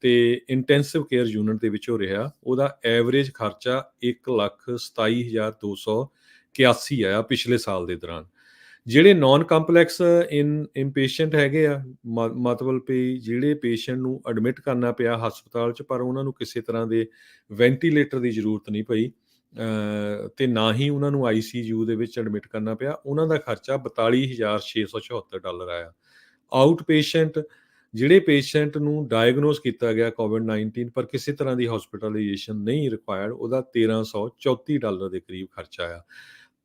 ਤੇ ਇੰਟੈਂਸਿਵ ਕੇਅਰ ਯੂਨਿਟ ਦੇ ਵਿੱਚ ਹੋ ਰਿਹਾ। ਉਹਦਾ ਐਵਰੇਜ ਖਰਚਾ 1,27,281 ਆਇਆ ਪਿਛਲੇ ਸਾਲ ਦੇ ਦੌਰਾਨ। ਜਿਹੜੇ ਨਾਨ ਕੰਪਲੈਕਸ ਇੰਪੇਸ਼ੈਂਟ ਹੈਗੇ ਆ, ਮਤਲਬ ਵੀ ਜਿਹੜੇ ਪੇਸ਼ੈਂਟ ਨੂੰ ਐਡਮਿਟ ਕਰਨਾ ਪਿਆ ਹਸਪਤਾਲ 'ਚ, ਪਰ ਉਹਨਾਂ ਨੂੰ ਕਿਸੇ ਤਰ੍ਹਾਂ ਦੇ ਵੈਂਟੀਲੇਟਰ ਦੀ ਜ਼ਰੂਰਤ ਨਹੀਂ ਪਈ, ਤੇ ਨਾ ਹੀ ਉਹਨਾਂ ਨੂੰ ICU ਦੇ ਵਿੱਚ ਐਡਮਿਟ ਕਰਨਾ ਪਿਆ, ਉਹਨਾਂ ਦਾ ਖਰਚਾ $42,674 ਆਇਆ। ਆਊਟ ਪੇਸ਼ੈਂਟ, ਜਿਹੜੇ ਪੇਸ਼ੈਂਟ ਨੂੰ ਡਾਇਗਨੋਸ ਕੀਤਾ ਗਿਆ ਕੋਵਿਡ-19 ਪਰ ਕਿਸੇ ਤਰ੍ਹਾਂ ਦੀ ਹਸਪੀਟਲਾਈਜੇਸ਼ਨ ਨਹੀਂ ਰਿਕੁਆਇਰਡ, ਉਹਦਾ $1,334 ਦੇ ਕਰੀਬ ਖਰਚਾ ਆਇਆ।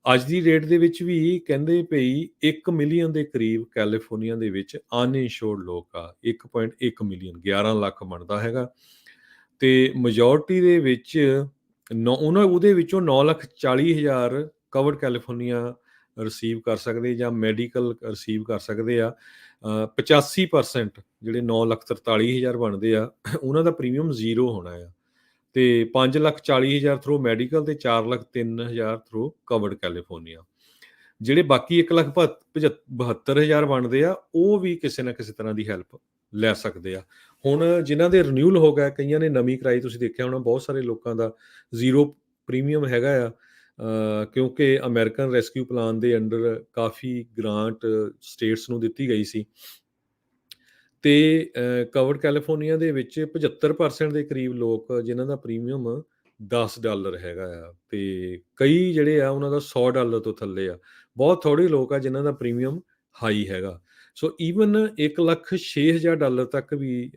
ਅੱਜ ਦੀ ਡੇਟ ਦੇ ਵਿੱਚ ਵੀ ਕਹਿੰਦੇ ਭਈ 1 ਮਿਲੀਅਨ ਦੇ ਕਰੀਬ ਕੈਲੀਫੋਰਨੀਆ ਦੇ ਵਿੱਚ ਅਨਇੰਸ਼ੋਰਡ ਲੋਕ ਆ। 1.1 ਮਿਲੀਅਨ, 11 ਲੱਖ ਬਣਦਾ ਹੈਗਾ, ਤੇ ਮੈਜੋਰਟੀ ਦੇ ਵਿੱਚ ਉਹਦੇ ਵਿੱਚੋਂ 9,40,000 ਕਵਰਡ ਕੈਲੀਫੋਰਨੀਆ ਰਿਸੀਵ ਕਰ ਸਕਦੇ ਜਾਂ ਮੈਡੀਕਲ ਰਿਸੀਵ ਕਰ ਸਕਦੇ ਆ। 85% ਜਿਹੜੇ 9,43,000 ਬਣਦੇ ਆ, ਉਹਨਾਂ ਦਾ ਪ੍ਰੀਮੀਅਮ ਜ਼ੀਰੋ ਹੋਣਾ ਆ, ਤੇ 5,40,000 ਥਰੂ ਮੈਡੀਕਲ, ਤੇ 4,03,000 ਥਰੂ ਕਵਰਡ ਕੈਲੀਫੋਰਨੀਆ। ਜਿਹੜੇ ਬਾਕੀ 1,72,000 ਬਣਦੇ ਆ, ਉਹ ਵੀ ਕਿਸੇ ਨਾ ਕਿਸੇ ਤਰ੍ਹਾਂ ਦੀ ਹੈਲਪ ਲੈ ਸਕਦੇ ਆ। ਹੁਣ ਜਿਨ੍ਹਾਂ ਦੇ ਰਿਨਿਊਅਲ ਹੋ ਗਿਆ, ਕਈਆਂ ਨੇ ਨਵੀਂ ਕਰਾਈ, ਤੁਸੀਂ ਦੇਖਿਆ ਹੋਣਾ ਬਹੁਤ ਸਾਰੇ ਲੋਕਾਂ ਦਾ ਜ਼ੀਰੋ ਪ੍ਰੀਮੀਅਮ ਹੈਗਾ ਆ, ਕਿਉਂਕਿ ਅਮਰੀਕਨ ਰੈਸਕਿਊ ਪਲਾਨ ਦੇ ਅੰਡਰ ਕਾਫੀ ਗ੍ਰਾਂਟ ਸਟੇਟਸ ਨੂੰ ਦਿੱਤੀ ਗਈ ਸੀ, ਤੇ ਕਵਰਡ ਕੈਲੀਫੋਰਨੀਆ ਦੇ ਵਿੱਚ 75% ਦੇ ਕਰੀਬ ਲੋਕ ਜਿਨ੍ਹਾਂ ਦਾ ਪ੍ਰੀਮੀਅਮ $10 ਹੈਗਾ ਆ, ਤੇ ਕਈ ਜਿਹੜੇ ਆ ਉਹਨਾਂ ਦਾ $100 ਤੋਂ ਥੱਲੇ ਆ। ਬਹੁਤ ਥੋੜ੍ਹੇ ਲੋਕ ਆ ਜਿਨ੍ਹਾਂ ਦਾ ਪ੍ਰੀਮੀਅਮ ਹਾਈ ਹੈਗਾ। ਸੋ ਈਵਨ $1,06,000 ਤੱਕ ਵੀ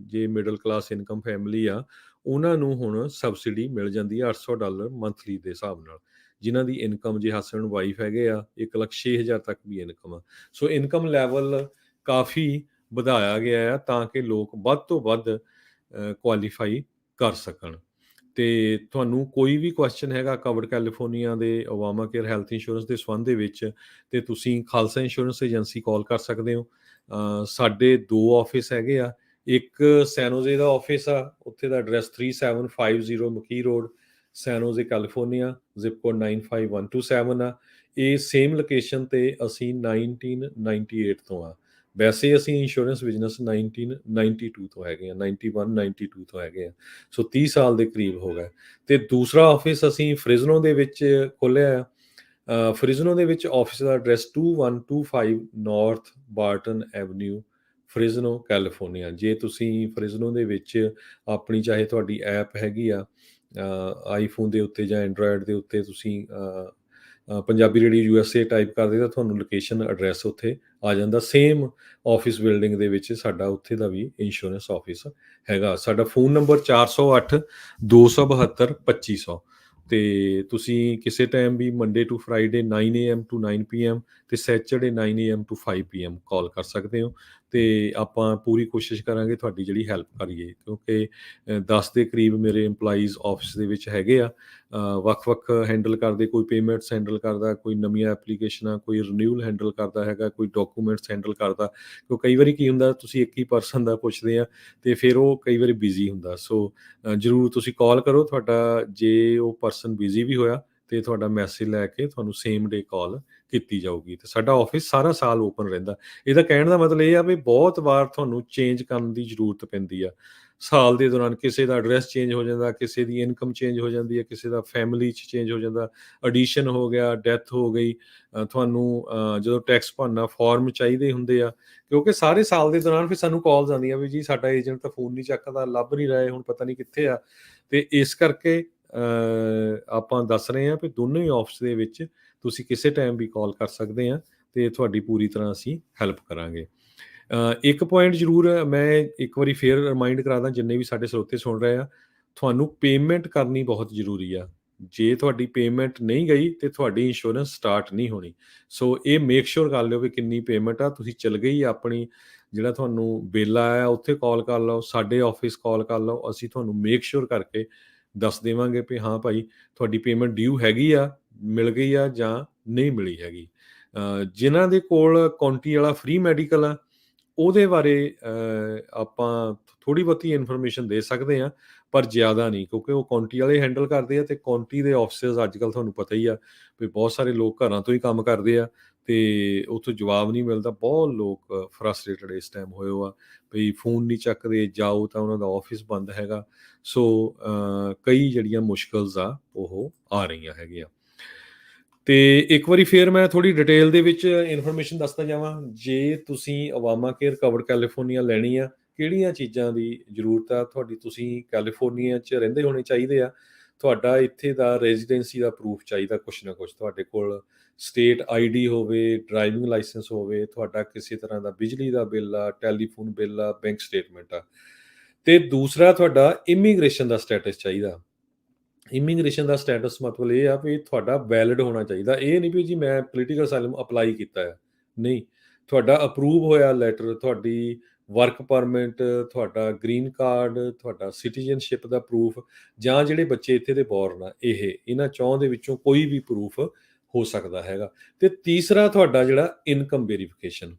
ਜੇ ਮਿਡਲ ਕਲਾਸ ਇਨਕਮ ਫੈਮਿਲੀ ਆ, ਉਹਨਾਂ ਨੂੰ ਹੁਣ ਸਬਸਿਡੀ ਮਿਲ ਜਾਂਦੀ ਆ $800 ਮੰਥਲੀ ਦੇ ਹਿਸਾਬ ਨਾਲ। ਜਿਨ੍ਹਾਂ ਦੀ ਇਨਕਮ, ਜੇ ਹਸਬੈਂਡ ਵਾਈਫ ਹੈਗੇ ਆ, 1,06,000 ਤੱਕ ਵੀ ਇਨਕਮ ਆ। ਸੋ ਇਨਕਮ ਲੈਵਲ ਕਾਫੀ ਵਧਾਇਆ ਗਿਆ ਆ ਤਾਂ ਕਿ ਲੋਕ ਵੱਧ ਤੋਂ ਵੱਧ ਕੁਆਲੀਫਾਈ ਕਰ ਸਕਣ। ਤੇ ਤੁਹਾਨੂੰ ਕੋਈ ਵੀ ਕੁਐਸਚਨ ਹੈਗਾ ਕਵਰਡ ਕੈਲੀਫੋਰਨੀਆ ਦੇ ਓਬਾਮਾ ਕੇਅਰ ਹੈਲਥ ਇੰਸ਼ੋਰੈਂਸ ਦੇ ਸੰਬੰਧ ਦੇ ਵਿੱਚ, ਤੇ ਤੁਸੀਂ ਖਾਲਸਾ ਇੰਸ਼ੋਰੈਂਸ ਏਜੰਸੀ ਕਾਲ ਕਰ ਸਕਦੇ ਹੋ। ਸਾਡੇ 2 ਆਫਿਸ ਹੈਗੇ ਆ। ਇੱਕ ਸੈਨ ਹੋਜ਼ੇ ਦਾ ਆਫਿਸ ਆ, ਉੱਥੇ ਦਾ ਐਡਰੈਸ 3750 ਮਕੀ ਰੋਡ, ਸੈਨ ਹੋਜ਼ੇ ਕੈਲੀਫੋਰਨੀਆ, ਜ਼ਿਪ ਕੋਡ 95127 ਆ। ਇਹ ਸੇਮ ਲੋਕੇਸ਼ਨ ਤੇ ਅਸੀਂ 1998 ਤੋਂ ਆ। ਵੈਸੇ ਅਸੀਂ ਇੰਸ਼ੋਰੈਂਸ ਬਿਜ਼ਨਸ 1992 ਤੋਂ ਹੈਗੇ ਆ, 91-92 ਤੋਂ ਹੈਗੇ ਆ। ਸੋ 30 ਸਾਲ ਦੇ ਕਰੀਬ ਹੋ ਗਏ। ਤੇ ਦੂਸਰਾ ਆਫਿਸ ਅਸੀਂ ਫ੍ਰਿਜ਼ਨੋ ਦੇ ਵਿੱਚ ਖੋਲ੍ਹਿਆ ਆ। ਫ੍ਰਿਜ਼ਨੋ ਦੇ ਵਿੱਚ ਆਫਿਸ ਦਾ address 2125 north Barton avenue, Fresno, California. ਜੇ ਤੁਸੀਂ ਫ੍ਰਿਜ਼ਨੋ ਦੇ ਵਿੱਚ ਆਪਣੀ, ਚਾਹੇ ਤੁਹਾਡੀ ਐਪ ਹੈਗੀ ਆ ਆਈਫੋਨ ਦੇ ਉੱਤੇ ਜਾਂ ਐਂਡਰਾਇਡ ਦੇ ਉੱਤੇ, ਤੁਸੀਂ ਪੰਜਾਬੀ ਰੇਡੀਓ USA ਟਾਈਪ ਕਰਦੇ ਤਾਂ ਤੁਹਾਨੂੰ ਲੋਕੇਸ਼ਨ ਐਡਰੈਸ ਉੱਥੇ ਆ ਜਾਂਦਾ। ਸੇਮ ਆਫਿਸ ਬਿਲਡਿੰਗ ਦੇ ਵਿੱਚ ਸਾਡਾ ਉੱਥੇ ਦਾ ਵੀ ਇੰਸ਼ੋਰੈਂਸ ਆਫਿਸ ਹੈਗਾ। ਸਾਡਾ ਫੋਨ ਨੰਬਰ 408-272-2500। ਤੇ ਤੁਸੀਂ ਕਿਸੇ ਟਾਈਮ ਵੀ Monday to Friday 9 AM to 9 PM ਤੇ Saturday 9 AM to 5 PM call ਕਰ ਸਕਦੇ ਹੋ। ਤੇ ਆਪਾਂ ਪੂਰੀ ਕੋਸ਼ਿਸ਼ ਕਰਾਂਗੇ ਤੁਹਾਡੀ ਜਿਹੜੀ ਹੈਲਪ ਕਰੀਏ, ਕਿਉਂਕਿ 10 ਦੇ ਕਰੀਬ ਮੇਰੇ EMPLOYEES ਆਫਿਸ ਦੇ ਵਿੱਚ ਹੈਗੇ ਆ। ਵੱਖ-ਵੱਖ ਹੈਂਡਲ ਕਰਦੇ, ਕੋਈ ਪੇਮੈਂਟਸ ਹੈਂਡਲ ਕਰਦਾ, ਕੋਈ ਨਵੀਆਂ ਐਪਲੀਕੇਸ਼ਨਾਂ, ਕੋਈ ਰਿਨਿਊਅਲ ਹੈਂਡਲ ਕਰਦਾ ਹੈਗਾ, ਕੋਈ ਡਾਕੂਮੈਂਟਸ ਹੈਂਡਲ ਕਰਦਾ। ਕਿਉਂ ਕਈ ਵਾਰੀ ਕੀ ਹੁੰਦਾ, ਤੁਸੀਂ ਇੱਕ ਹੀ ਪਰਸਨ ਦਾ ਪੁੱਛਦੇ ਆ ਤੇ ਫਿਰ ਉਹ ਕਈ ਵਾਰੀ ਬਿਜ਼ੀ ਹੁੰਦਾ। ਸੋ ਜ਼ਰੂਰ ਤੁਸੀਂ ਕਾਲ ਕਰੋ। ਤੁਹਾਡਾ ਜੇ ਉਹ ਪਰਸਨ ਬਿਜ਼ੀ ਵੀ ਹੋਇਆ ਤੇ ਤੁਹਾਡਾ ਮੈਸੇਜ ਲੈ ਕੇ ਤੁਹਾਨੂੰ ਸੇਮ ਡੇ ਕਾਲ ਕੀਤੀ ਜਾਊਗੀ। ਤੇ ਸਾਡਾ ਆਫਿਸ ਸਾਰਾ ਸਾਲ ਓਪਨ ਰਹਿੰਦਾ। ਇਹਦਾ ਕਹਿਣ ਦਾ ਮਤਲਬ ਇਹ ਆ ਵੀ ਬਹੁਤ ਵਾਰ ਤੁਹਾਨੂੰ ਚੇਂਜ ਕਰਨ ਦੀ ਜ਼ਰੂਰਤ ਪੈਂਦੀ ਆ। ਸਾਲ ਦੇ ਦੌਰਾਨ ਕਿਸੇ ਦਾ ਐਡਰੈਸ ਚੇਂਜ ਹੋ ਜਾਂਦਾ, ਕਿਸੇ ਦੀ ਇਨਕਮ ਚੇਂਜ ਹੋ ਜਾਂਦੀ ਹੈ, ਕਿਸੇ ਦਾ ਫੈਮਿਲੀ 'ਚ ਚੇਂਜ ਹੋ ਜਾਂਦਾ, ਐਡੀਸ਼ਨ ਹੋ ਗਿਆ, ਡੈਥ ਹੋ ਗਈ। ਤੁਹਾਨੂੰ ਜਦੋਂ ਟੈਕਸ ਭਰਨਾ ਫਾਰਮ ਚਾਹੀਦੇ ਹੁੰਦੇ ਆ, ਕਿਉਂਕਿ ਸਾਰੇ ਸਾਲ ਦੇ ਦੌਰਾਨ ਫਿਰ ਸਾਨੂੰ ਕਾਲਸ ਆਉਂਦੀਆਂ ਵੀ ਜੀ ਸਾਡਾ ਏਜੰਟ ਤਾਂ ਫੋਨ ਨਹੀਂ ਚੱਕਦਾ, ਲੱਭ ਨਹੀਂ ਰਹੇ, ਹੁਣ ਪਤਾ ਨਹੀਂ ਕਿੱਥੇ ਆ। ਤੇ ਇਸ ਕਰਕੇ ਆਪਾਂ ਦੱਸ ਰਹੇ ਹਾਂ ਵੀ ਦੋਨੋਂ ਹੀ ਆਫਿਸ ਦੇ ਵਿੱਚ ਤੁਸੀਂ ਕਿਸੇ ਟਾਈਮ ਵੀ ਕਾਲ ਕਰ ਸਕਦੇ ਆ ਤੇ ਤੁਹਾਡੀ ਪੂਰੀ ਤਰ੍ਹਾਂ ਅਸੀਂ ਹੈਲਪ ਕਰਾਂਗੇ। ਇੱਕ ਪੁਆਇੰਟ ਜ਼ਰੂਰ ਮੈਂ ਇੱਕ ਵਾਰੀ ਫੇਰ ਰਿਮਾਈਂਡ ਕਰਾ ਦਾਂ ਜਿੰਨੇ ਵੀ ਸਾਡੇ ਸਰੋਤੇ ਸੁਣ ਰਹੇ ਆ, ਤੁਹਾਨੂੰ ਪੇਮੈਂਟ ਕਰਨੀ ਬਹੁਤ ਜ਼ਰੂਰੀ ਆ। ਜੇ ਤੁਹਾਡੀ ਪੇਮੈਂਟ ਨਹੀਂ ਗਈ ਤੇ ਤੁਹਾਡੀ ਇੰਸ਼ੋਰੈਂਸ ਸਟਾਰਟ ਨਹੀਂ ਹੋਣੀ। ਸੋ ਇਹ ਮੇਕ ਸ਼ੋਰ ਕਰ ਲਿਓ ਵੀ ਕਿੰਨੀ ਪੇਮੈਂਟ ਆ। ਤੁਸੀਂ ਚਲ ਗਈ ਆਪਣੀ, ਜਿਹੜਾ ਤੁਹਾਨੂੰ ਬਿੱਲ ਆਇਆ ਉੱਥੇ ਕਾਲ ਕਰ ਲਓ, ਸਾਡੇ ਆਫਿਸ ਕਾਲ ਕਰ ਲਓ। ਅਸੀਂ ਤੁਹਾਨੂੰ ਮੇਕ ਸ਼ੋਰ ਕਰਕੇ ਦੱਸ ਦੇਵਾਂਗੇ ਵੀ ਹਾਂ ਭਾਈ ਤੁਹਾਡੀ ਪੇਮੈਂਟ ਡਿਊ ਹੈਗੀ ਆ, ਮਿਲ ਗਈ ਆ ਜਾਂ ਨਹੀਂ ਮਿਲੀ ਹੈਗੀ। ਜਿਨ੍ਹਾਂ ਦੇ ਕੋਲ ਕੌਂਟੀ ਵਾਲਾ ਫ੍ਰੀ ਮੈਡੀਕਲ ਆ, ਉਹਦੇ ਬਾਰੇ ਆਪਾਂ ਥੋੜ੍ਹੀ ਬਹੁਤੀ ਇਨਫੋਰਮੇਸ਼ਨ ਦੇ ਸਕਦੇ ਹਾਂ, ਪਰ ਜ਼ਿਆਦਾ ਨਹੀਂ, ਕਿਉਂਕਿ ਉਹ ਕਾਉਂਟੀ ਵਾਲੇ ਹੈਂਡਲ ਕਰਦੇ ਆ ਤੇ ਕਾਉਂਟੀ ਦੇ ਆਫਿਸਿਸ ਅੱਜ ਕੱਲ੍ਹ ਤੁਹਾਨੂੰ ਪਤਾ ਹੀ ਆ ਵੀ ਬਹੁਤ ਸਾਰੇ ਲੋਕ ਘਰਾਂ ਤੋਂ ਹੀ ਕੰਮ ਕਰਦੇ ਆ ਤੇ ਉੱਥੋਂ ਜਵਾਬ ਨਹੀਂ ਮਿਲਦਾ। ਬਹੁਤ ਲੋਕ ਫਰਸਟ੍ਰੇਟਡ ਇਸ ਟਾਈਮ ਹੋਏ ਹੋ ਆ ਵੀ ਫੋਨ ਨਹੀਂ ਚੱਕਦੇ, ਜਾਓ ਤਾਂ ਉਹਨਾਂ ਦਾ ਆਫਿਸ ਬੰਦ ਹੈਗਾ। ਸੋ ਕਈ ਜਿਹੜੀਆਂ ਮੁਸ਼ਕਲਸ ਆ ਉਹ ਆ ਰਹੀਆਂ ਹੈਗੀਆਂ। ਤੇ ਇੱਕ ਵਾਰੀ ਫੇਰ ਮੈਂ ਥੋੜ੍ਹੀ ਡਿਟੇਲ ਦੇ ਵਿੱਚ ਇਨਫੋਰਮੇਸ਼ਨ ਦੱਸਦਾ ਜਾਵਾਂ। ਜੇ ਤੁਸੀਂ ਓਬਾਮਾ ਕੇਅਰ ਕਵਰਡ ਕੈਲੀਫੋਰਨੀਆ ਲੈਣੀ ਆ, ਕਿਹੜੀਆਂ ਚੀਜ਼ਾਂ ਦੀ ਜ਼ਰੂਰਤ ਆ ਤੁਹਾਡੀ? ਤੁਸੀਂ ਕੈਲੀਫੋਰਨੀਆ 'ਚ ਰਹਿੰਦੇ ਹੋਣੇ ਚਾਹੀਦੇ ਆ। ਤੁਹਾਡਾ ਇੱਥੇ ਦਾ ਰੈਜ਼ੀਡੈਂਸੀ ਦਾ ਪ੍ਰੂਫ ਚਾਹੀਦਾ ਕੁਛ ਨਾ ਕੁਛ। ਤੁਹਾਡੇ ਕੋਲ ਸਟੇਟ ID ਹੋਵੇ, ਡਰਾਈਵਿੰਗ ਲਾਇਸੈਂਸ ਹੋਵੇ, ਤੁਹਾਡਾ ਕਿਸੇ ਤਰ੍ਹਾਂ ਦਾ ਬਿਜਲੀ ਦਾ ਬਿੱਲ ਆ, ਟੈਲੀਫੋਨ ਬਿੱਲ ਆ, ਬੈਂਕ ਸਟੇਟਮੈਂਟ ਆ। ਤੇ ਦੂਸਰਾ ਤੁਹਾਡਾ ਇਮੀਗ੍ਰੇਸ਼ਨ ਦਾ ਸਟੇਟਸ ਚਾਹੀਦਾ। ਇਮੀਗ੍ਰੇਸ਼ਨ ਦਾ ਸਟੇਟਸ ਮਤਲਬ ਇਹ ਆ ਵੀ ਤੁਹਾਡਾ ਵੈਲਿਡ ਹੋਣਾ ਚਾਹੀਦਾ। ਇਹ ਨਹੀਂ ਵੀ ਜੀ ਮੈਂ ਪੋਲੀਟੀਕਲ ਅਸਾਈਲਮ ਅਪਲਾਈ ਕੀਤਾ ਹੈ, ਨਹੀਂ। ਤੁਹਾਡਾ ਅਪਰੂਵ ਹੋਇਆ ਲੈਟਰ, ਤੁਹਾਡੀ ਵਰਕ ਪਰਮਿਟ, ਤੁਹਾਡਾ ਗ੍ਰੀਨ ਕਾਰਡ, ਤੁਹਾਡਾ ਸਿਟੀਜ਼ਨਸ਼ਿਪ ਦਾ ਪ੍ਰੂਫ, ਜਾਂ ਜਿਹੜੇ ਬੱਚੇ ਇੱਥੇ ਦੇ ਬੋਰਨ ਆ, ਇਹਨਾਂ ਚੌਂ ਦੇ ਵਿੱਚੋਂ ਕੋਈ ਵੀ ਪ੍ਰੂਫ ਹੋ ਸਕਦਾ ਹੈਗਾ। ਤੇ ਤੀਸਰਾ ਤੁਹਾਡਾ ਜਿਹੜਾ ਇਨਕਮ ਵੈਰੀਫਿਕੇਸ਼ਨ।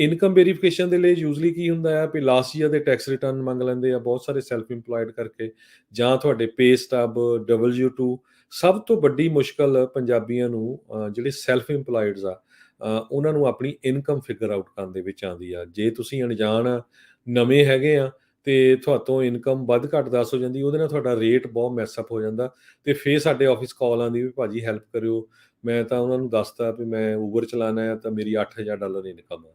ਇਨਕਮ ਵੈਰੀਫਿਕੇਸ਼ਨ ਦੇ ਲਈ ਯੂਜ਼ਲੀ ਕੀ ਹੁੰਦਾ ਹੈ ਵੀ ਲਾਸਟ ਈਅਰ ਦੇ ਟੈਕਸ ਰਿਟਰਨ ਮੰਗ ਲੈਂਦੇ ਆ ਬਹੁਤ ਸਾਰੇ ਸੈਲਫ ਇੰਪਲਾਇਡ ਕਰਕੇ, ਜਾਂ ਤੁਹਾਡੇ ਪੇ ਸਟੱਬ, W2। ਸਭ ਤੋਂ ਵੱਡੀ ਮੁਸ਼ਕਲ ਪੰਜਾਬੀਆਂ ਨੂੰ ਜਿਹੜੇ ਸੈਲਫ ਇੰਪਲਾਇਡਸ ਆ ਉਹਨਾਂ ਨੂੰ ਆਪਣੀ ਇਨਕਮ ਫਿਗਰ ਆਊਟ ਕਰਨ ਦੇ ਵਿੱਚ ਆਉਂਦੀ ਆ। ਜੇ ਤੁਸੀਂ ਅਣਜਾਣ ਨਵੇਂ ਹੈਗੇ ਆ ਤੇ ਤੁਹਾਤੋਂ ਇਨਕਮ ਵੱਧ ਘੱਟ ਦੱਸ ਹੋ ਜਾਂਦੀ, ਉਹਦੇ ਨਾਲ ਤੁਹਾਡਾ ਰੇਟ ਬਹੁਤ ਮੈਸਅਪ ਹੋ ਜਾਂਦਾ। ਤੇ ਫਿਰ ਸਾਡੇ ਆਫਿਸ ਕਾਲ ਆਉਂਦੀ ਵੀ ਭਾਜੀ ਹੈਲਪ ਕਰਿਓ। ਮੈਂ ਤਾਂ ਉਹਨਾਂ ਨੂੰ ਦੱਸਤਾ ਵੀ ਮੈਂ ਊਬਰ ਚਲਾਉਣਾ ਹੈ ਤਾਂ ਮੇਰੀ $8,000 ਇਨਕਮ ਆ।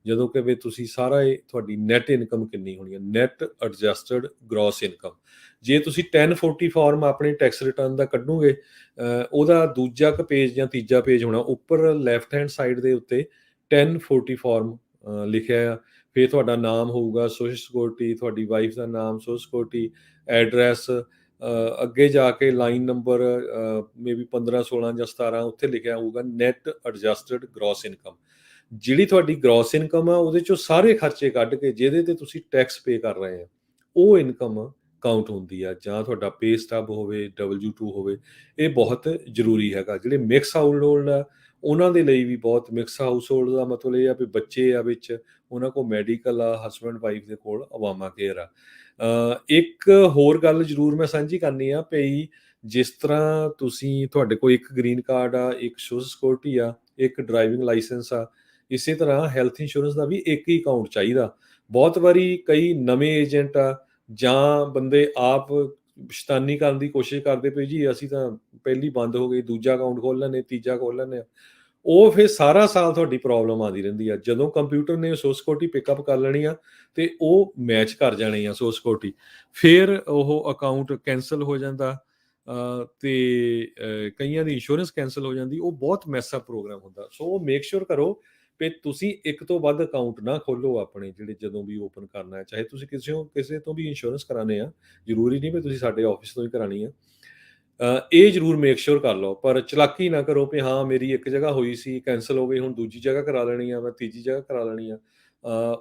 ਜਦੋਂ ਕਿ ਵੀ ਤੁਸੀਂ ਸਾਰਾ ਇਹ ਤੁਹਾਡੀ ਨੈਟ ਇਨਕਮ ਕਿੰਨੀ ਹੋਣੀ ਹੈ, ਨੈਟ ਐਡਜਸਟਡ ਗ੍ਰੋਸ ਇਨਕਮ। ਜੇ ਤੁਸੀਂ 1040 ਫਾਰਮ ਆਪਣੇ ਟੈਕਸ ਰਿਟਰਨ ਦਾ ਕੱਢੋਗੇ, ਉਹਦਾ ਦੂਜਾ ਕੁ ਪੇਜ ਜਾਂ ਤੀਜਾ ਪੇਜ ਹੋਣਾ, ਉੱਪਰ ਲੈਫਟ ਹੈਂਡ ਸਾਈਡ ਦੇ ਉੱਤੇ 1040 ਫਾਰਮ ਲਿਖਿਆ ਆ। ਫਿਰ ਤੁਹਾਡਾ ਨਾਮ ਹੋਊਗਾ, ਸੋਸ਼ਲ ਸਿਕਿਉਰਿਟੀ, ਤੁਹਾਡੀ ਵਾਈਫ ਦਾ ਨਾਮ, ਸੋਸ਼ਲ ਸਿਕਿਉਰਿਟੀ, ਐਡਰੈਸ, ਅੱਗੇ ਜਾ ਕੇ ਲਾਈਨ ਨੰਬਰ ਮੇਬੀ 15, 16 ਜਾਂ 17 ਉੱਥੇ ਲਿਖਿਆ ਹੋਊਗਾ ਨੈਟ ਐਡਜਸਟਡ ਗ੍ਰੋਸ ਇਨਕਮ। ਜਿਹੜੀ ਤੁਹਾਡੀ ਗ੍ਰੋਸ ਇਨਕਮ ਆ, ਉਹਦੇ ਚੋਂ ਸਾਰੇ ਖਰਚੇ ਕੱਢ ਕੇ ਜਿਹਦੇ ਤੇ ਤੁਸੀਂ ਟੈਕਸ ਪੇ ਕਰ ਰਹੇ ਆ, ਉਹ ਇਨਕਮ ਕਾਊਂਟ ਹੁੰਦੀ ਆ। ਜਾਂ ਤੁਹਾਡਾ ਪੇ ਸਟੱਬ ਹੋਵੇ, W2 ਹੋਵੇ, ਇਹ ਬਹੁਤ ਜ਼ਰੂਰੀ ਹੈਗਾ। ਜਿਹੜੇ ਮਿਕਸ ਹਾਊਸਹੋਲਡ ਆ, ਉਹਨਾਂ ਦੇ ਲਈ ਵੀ ਬਹੁਤ, ਮਿਕਸ ਹਾਊਸਹੋਲਡ ਦਾ ਮਤਲਬ ਇਹ ਆ ਵੀ ਬੱਚੇ ਆ ਵਿੱਚ, ਉਹਨਾਂ ਕੋਲ ਮੈਡੀਕਲ ਆ, ਹਸਬੈਂਡ ਵਾਈਫ ਦੇ ਕੋਲ ਅਵਾਮਾ ਕੇਅਰ ਆ। ਇੱਕ ਹੋਰ ਗੱਲ ਜ਼ਰੂਰ ਮੈਂ ਸਾਂਝੀ ਕਰਨੀ ਆ ਭਈ, ਜਿਸ ਤਰ੍ਹਾਂ ਤੁਸੀਂ, ਤੁਹਾਡੇ ਕੋਲ ਇੱਕ ਗ੍ਰੀਨ ਕਾਰਡ ਆ, ਇੱਕ ਸੋਸ਼ਲ ਸਿਕਿਉਰਿਟੀ ਆ, ਇੱਕ ਡਰਾਈਵਿੰਗ ਲਾਇਸੈਂਸ ਆ, ਇਸੇ ਤਰ੍ਹਾਂ ਹੈਲਥ ਇੰਸ਼ੋਰੈਂਸ ਦਾ ਵੀ ਇੱਕ ਹੀ ਅਕਾਊਂਟ ਚਾਹੀਦਾ। ਬਹੁਤ ਵਾਰੀ ਕਈ ਨਵੇਂ ਏਜੰਟ ਆ ਜਾਂ ਬੰਦੇ ਆਪ ਸ਼ੈਤਾਨੀ ਕਰਨ ਦੀ ਕੋਸ਼ਿਸ਼ ਕਰਦੇ ਪਏ, ਜੀ ਅਸੀਂ ਤਾਂ ਪਹਿਲੀ ਬੰਦ ਹੋ ਗਈ, ਦੂਜਾ ਅਕਾਊਂਟ ਖੋਲ ਲੈਂਦੇ, ਤੀਜਾ ਖੋਲ ਲੈਂਦੇ ਆ। ਉਹ ਫਿਰ ਸਾਰਾ ਸਾਲ ਤੁਹਾਡੀ ਪ੍ਰੋਬਲਮ ਆਉਂਦੀ ਰਹਿੰਦੀ ਆ। ਜਦੋਂ ਕੰਪਿਊਟਰ ਨੇ ਸੋਰਸ ਸਿਕਿਉਰਿਟੀ ਪਿਕਅਪ ਕਰ ਲੈਣੀ ਆ ਤੇ ਉਹ ਮੈਚ ਕਰ ਜਾਣੀ ਆ ਸੋਰਸ ਸਿਕਿਉਰਿਟੀ, ਫਿਰ ਉਹ ਅਕਾਊਂਟ ਕੈਂਸਲ ਹੋ ਜਾਂਦਾ, ਤੇ ਕਈਆਂ ਦੀ ਇੰਸ਼ੋਰੈਂਸ ਕੈਂਸਲ ਹੋ ਜਾਂਦੀ। ਉਹ ਬਹੁਤ ਮੈਸਅਪ ਪ੍ਰੋਗਰਾਮ ਹੁੰਦਾ। ਸੋ ਮੇਕ ਸ਼ੋਰ ਕਰੋ ਵੀ ਤੁਸੀਂ ਇੱਕ ਤੋਂ ਵੱਧ ਅਕਾਊਂਟ ਨਾ ਖੋਲੋ ਆਪਣੇ, ਜਿਹੜੇ ਜਦੋਂ ਵੀ ਓਪਨ ਕਰਨਾ ਹੈ। ਚਾਹੇ ਤੁਸੀਂ ਕਿਸੇ ਤੋਂ ਵੀ ਇੰਸ਼ੋਰੈਂਸ ਕਰਾਉਂਦੇ ਆ, ਜ਼ਰੂਰੀ ਨਹੀਂ ਵੀ ਤੁਸੀਂ ਸਾਡੇ ਆਫਿਸ ਤੋਂ ਹੀ ਕਰਾਉਣੀ ਆ। ਇਹ ਜ਼ਰੂਰ ਮੇਕ ਸ਼ੋਰ ਕਰ ਲਓ, ਪਰ ਚਲਾਕੀ ਨਾ ਕਰੋ ਵੀ ਹਾਂ ਮੇਰੀ ਇੱਕ ਜਗ੍ਹਾ ਹੋਈ ਸੀ, ਕੈਂਸਲ ਹੋ ਗਈ, ਹੁਣ ਦੂਜੀ ਜਗ੍ਹਾ ਕਰਾ ਲੈਣੀ ਆ, ਮੈਂ ਤੀਜੀ ਜਗ੍ਹਾ ਕਰਾ ਲੈਣੀ ਆ।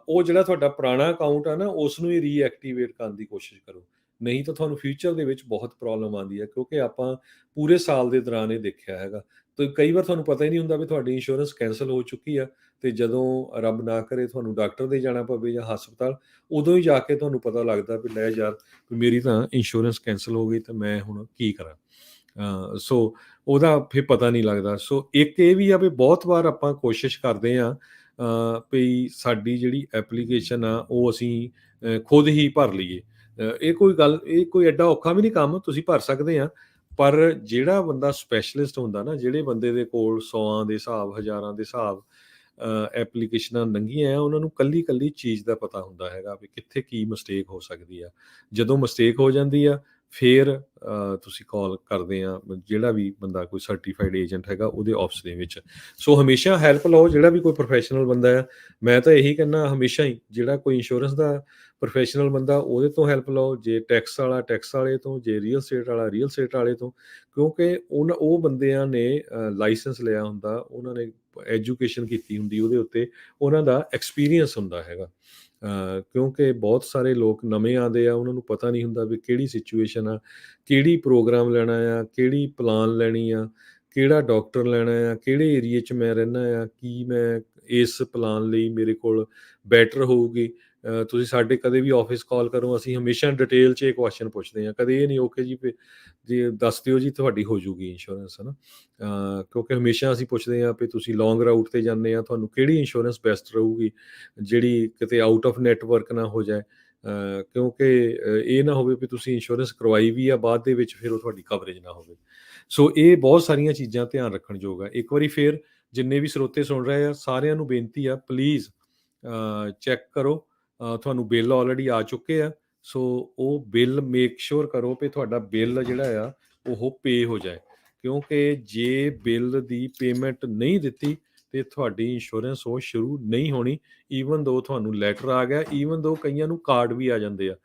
ਉਹ ਜਿਹੜਾ ਤੁਹਾਡਾ ਪੁਰਾਣਾ ਅਕਾਊਂਟ ਆ ਨਾ, ਉਸ ਨੂੰ ਹੀ ਰੀਐਕਟੀਵੇਟ ਕਰਨ ਦੀ ਕੋਸ਼ਿਸ਼ ਕਰੋ, ਨਹੀਂ ਤਾਂ ਤੁਹਾਨੂੰ ਫਿਊਚਰ ਦੇ ਵਿੱਚ ਬਹੁਤ ਪ੍ਰੋਬਲਮ ਆਉਂਦੀ ਹੈ। ਕਿਉਂਕਿ ਆਪਾਂ ਪੂਰੇ ਸਾਲ ਦੇ ਦੌਰਾਨ ਇਹ ਦੇਖਿਆ ਹੈਗਾ। ਤੇ ਕਈ ਵਾਰ ਤੁਹਾਨੂੰ ਪਤਾ ਹੀ ਨਹੀਂ ਹੁੰਦਾ ਵੀ ਤੁਹਾਡੀ ਇੰਸ਼ੋਰੈਂਸ ਕੈਂਸਲ ਹੋ ਚੁੱਕੀ ਆ, ਤੇ ਜਦੋਂ ਰੱਬ ਨਾ ਕਰੇ ਤੁਹਾਨੂੰ ਡਾਕਟਰ ਦੇ ਜਾਣਾ ਪਵੇ ਜਾਂ ਹਸਪਤਾਲ, ਉਦੋਂ ਹੀ ਜਾ ਕੇ ਤੁਹਾਨੂੰ ਪਤਾ ਲੱਗਦਾ ਵੀ ਲੈ ਯਾਰ, ਮੇਰੀ ਤਾਂ ਇੰਸ਼ੋਰੈਂਸ ਕੈਂਸਲ ਹੋ ਗਈ ਤੇ ਮੈਂ ਹੁਣ ਕੀ ਕਰਾਂ। ਸੋ ਉਹਦਾ ਫਿਰ ਪਤਾ ਨਹੀਂ ਲੱਗਦਾ। ਸੋ ਇੱਕ ਇਹ ਵੀ ਆ ਵੀ ਬਹੁਤ ਵਾਰ ਆਪਾਂ ਕੋਸ਼ਿਸ਼ ਕਰਦੇ ਹਾਂ ਵੀ ਸਾਡੀ ਜਿਹੜੀ ਐਪਲੀਕੇਸ਼ਨ ਆ ਉਹ ਅਸੀਂ ਖੁਦ ਹੀ ਭਰ ਲਈਏ। ਇਹ ਕੋਈ ਗੱਲ, ਇਹ ਕੋਈ ਐਡਾ ਔਖਾ ਵੀ ਨਹੀਂ ਕੰਮ, ਤੁਸੀਂ ਭਰ ਸਕਦੇ ਆ। ਪਰ ਜਿਹੜਾ ਬੰਦਾ ਸਪੈਸ਼ਲਿਸਟ ਹੁੰਦਾ ਨਾ, ਜਿਹੜੇ ਬੰਦੇ ਦੇ ਕੋਲ 100 ਦੇ ਹਿਸਾਬ, ਹਜ਼ਾਰਾਂ ਦੇ ਹਿਸਾਬ ਐਪਲੀਕੇਸ਼ਨਾਂ ਲੰਘੀਆਂ ਆ, ਉਹਨਾਂ ਨੂੰ ਕੱਲੀ ਚੀਜ਼ ਦਾ ਪਤਾ ਹੁੰਦਾ ਹੈਗਾ ਵੀ ਕਿੱਥੇ ਕੀ ਮਿਸਟੇਕ ਹੋ ਸਕਦੀ ਆ। ਜਦੋਂ ਮਿਸਟੇਕ ਹੋ ਜਾਂਦੀ ਆ, ਫਿਰ ਤੁਸੀਂ ਕਾਲ ਕਰਦੇ ਆ ਜਿਹੜਾ ਵੀ ਬੰਦਾ ਕੋਈ ਸਰਟੀਫਾਈਡ ਏਜੰਟ ਹੈਗਾ ਉਹਦੇ ਆਫਿਸ ਦੇ ਵਿੱਚ। ਸੋ ਹਮੇਸ਼ਾ ਹੈਲਪ ਲਓ, ਜਿਹੜਾ ਵੀ ਕੋਈ ਪ੍ਰੋਫੈਸ਼ਨਲ ਬੰਦਾ ਆ। ਮੈਂ ਤਾਂ ਇਹੀ ਕਹਿੰਦਾ ਹਮੇਸ਼ਾ ਹੀ, ਜਿਹੜਾ ਕੋਈ ਇੰਸ਼ੋਰੈਂਸ ਦਾ ਪ੍ਰੋਫੈਸ਼ਨਲ ਬੰਦਾ, ਉਹਦੇ ਤੋਂ ਹੈਲਪ ਲਓ। ਜੇ ਟੈਕਸ ਵਾਲਾ ਟੈਕਸ ਵਾਲੇ ਤੋਂ, ਜੇ ਰੀਅਲ ਸਟੇਟ ਵਾਲਾ ਰੀਅਲ ਸਟੇਟ ਵਾਲੇ ਤੋਂ। ਕਿਉਂਕਿ ਉਹ ਬੰਦਿਆਂ ਨੇ ਲਾਇਸੈਂਸ ਲਿਆ ਹੁੰਦਾ, ਉਹਨਾਂ ਨੇ ਐਜੂਕੇਸ਼ਨ ਕੀਤੀ ਹੁੰਦੀ ਉਹਦੇ ਉੱਤੇ, ਉਹਨਾਂ ਦਾ ਐਕਸਪੀਰੀਅੰਸ ਹੁੰਦਾ ਹੈਗਾ। ਕਿਉਂਕਿ ਬਹੁਤ ਸਾਰੇ ਲੋਕ ਨਵੇਂ ਆਉਂਦੇ ਆ, ਉਹਨਾਂ ਨੂੰ ਪਤਾ ਨਹੀਂ ਹੁੰਦਾ ਵੀ ਕਿਹੜੀ ਸਿਚੁਏਸ਼ਨ ਆ, ਕਿਹੜੀ ਪ੍ਰੋਗਰਾਮ ਲੈਣਾ ਆ, ਕਿਹੜੀ ਪਲਾਨ ਲੈਣੀ ਆ, ਕਿਹੜਾ ਡਾਕਟਰ ਲੈਣਾ ਆ, ਕਿਹੜੇ ਏਰੀਏ 'ਚ ਮੈਂ ਰਹਿੰਦਾ ਆ, ਕੀ ਮੈਂ ਇਸ ਪਲਾਨ ਲਈ ਮੇਰੇ ਕੋਲ ਬੈਟਰ ਹੋਊਗੀ। ਤੁਸੀਂ ਸਾਡੇ ਕਦੇ ਵੀ ਆਫਿਸ ਕਾਲ ਕਰੋ, ਅਸੀਂ ਹਮੇਸ਼ਾ ਡਿਟੇਲ 'ਚ ਇਹ ਕੁਐਸਚਨ ਪੁੱਛਦੇ ਹਾਂ। ਕਦੇ ਇਹ ਨਹੀਂ ਓਕੇ ਜੀ ਜੀ ਦੱਸ ਦਿਓ ਜੀ ਤੁਹਾਡੀ ਹੋ ਜੂਗੀ ਇੰਸ਼ੋਰੈਂਸ, ਹੈ ਨਾ। ਕਿਉਂਕਿ ਹਮੇਸ਼ਾ ਅਸੀਂ ਪੁੱਛਦੇ ਹਾਂ ਵੀ ਤੁਸੀਂ ਲੌਂਗ ਰਾਊਟ 'ਤੇ ਜਾਂਦੇ ਆ, ਤੁਹਾਨੂੰ ਕਿਹੜੀ ਇੰਸ਼ੋਰੈਂਸ ਬੈਸਟ ਰਹੂਗੀ, ਜਿਹੜੀ ਕਿਤੇ ਆਊਟ ਆਫ ਨੈਟਵਰਕ ਨਾ ਹੋ ਜਾਏ। ਕਿਉਂਕਿ ਇਹ ਨਾ ਹੋਵੇ ਵੀ ਤੁਸੀਂ ਇੰਸ਼ੋਰੈਂਸ ਕਰਵਾਈ ਵੀ ਆ, ਬਾਅਦ ਦੇ ਵਿੱਚ ਫਿਰ ਉਹ ਤੁਹਾਡੀ ਕਵਰੇਜ ਨਾ ਹੋਵੇ। ਸੋ ਇਹ ਬਹੁਤ ਸਾਰੀਆਂ ਚੀਜ਼ਾਂ ਧਿਆਨ ਰੱਖਣ ਯੋਗ ਆ। ਇੱਕ ਵਾਰੀ ਫਿਰ ਜਿੰਨੇ ਵੀ ਸਰੋਤੇ ਸੁਣ ਰਹੇ ਆ, ਸਾਰਿਆਂ ਨੂੰ ਬੇਨਤੀ ਆ, ਪਲੀਜ਼ ਚੈੱਕ ਕਰੋ। ਤੁਹਾਨੂੰ ਬਿੱਲ ਆਲਰੇਡੀ ਆ ਚੁੱਕੇ ਆ, ਸੋ ਉਹ ਬਿੱਲ ਮੇਕ ਸ਼ੋਰ ਕਰੋ ਵੀ ਤੁਹਾਡਾ ਬਿੱਲ ਜਿਹੜਾ ਆ ਉਹ ਪੇ ਹੋ ਜਾਏ। ਕਿਉਂਕਿ ਜੇ ਬਿੱਲ ਦੀ ਪੇਮੈਂਟ ਨਹੀਂ ਦਿੱਤੀ ਤੇ ਤੁਹਾਡੀ ਇੰਸ਼ੋਰੈਂਸ ਉਹ ਸ਼ੁਰੂ ਨਹੀਂ ਹੋਣੀ। ਈਵਨ ਦੋ ਤੁਹਾਨੂੰ ਲੈਟਰ ਆ ਗਿਆ, ਈਵਨ ਦੋ ਕਈਆਂ ਨੂੰ ਕਾਰਡ ਵੀ ਆ ਜਾਂਦੇ ਆ,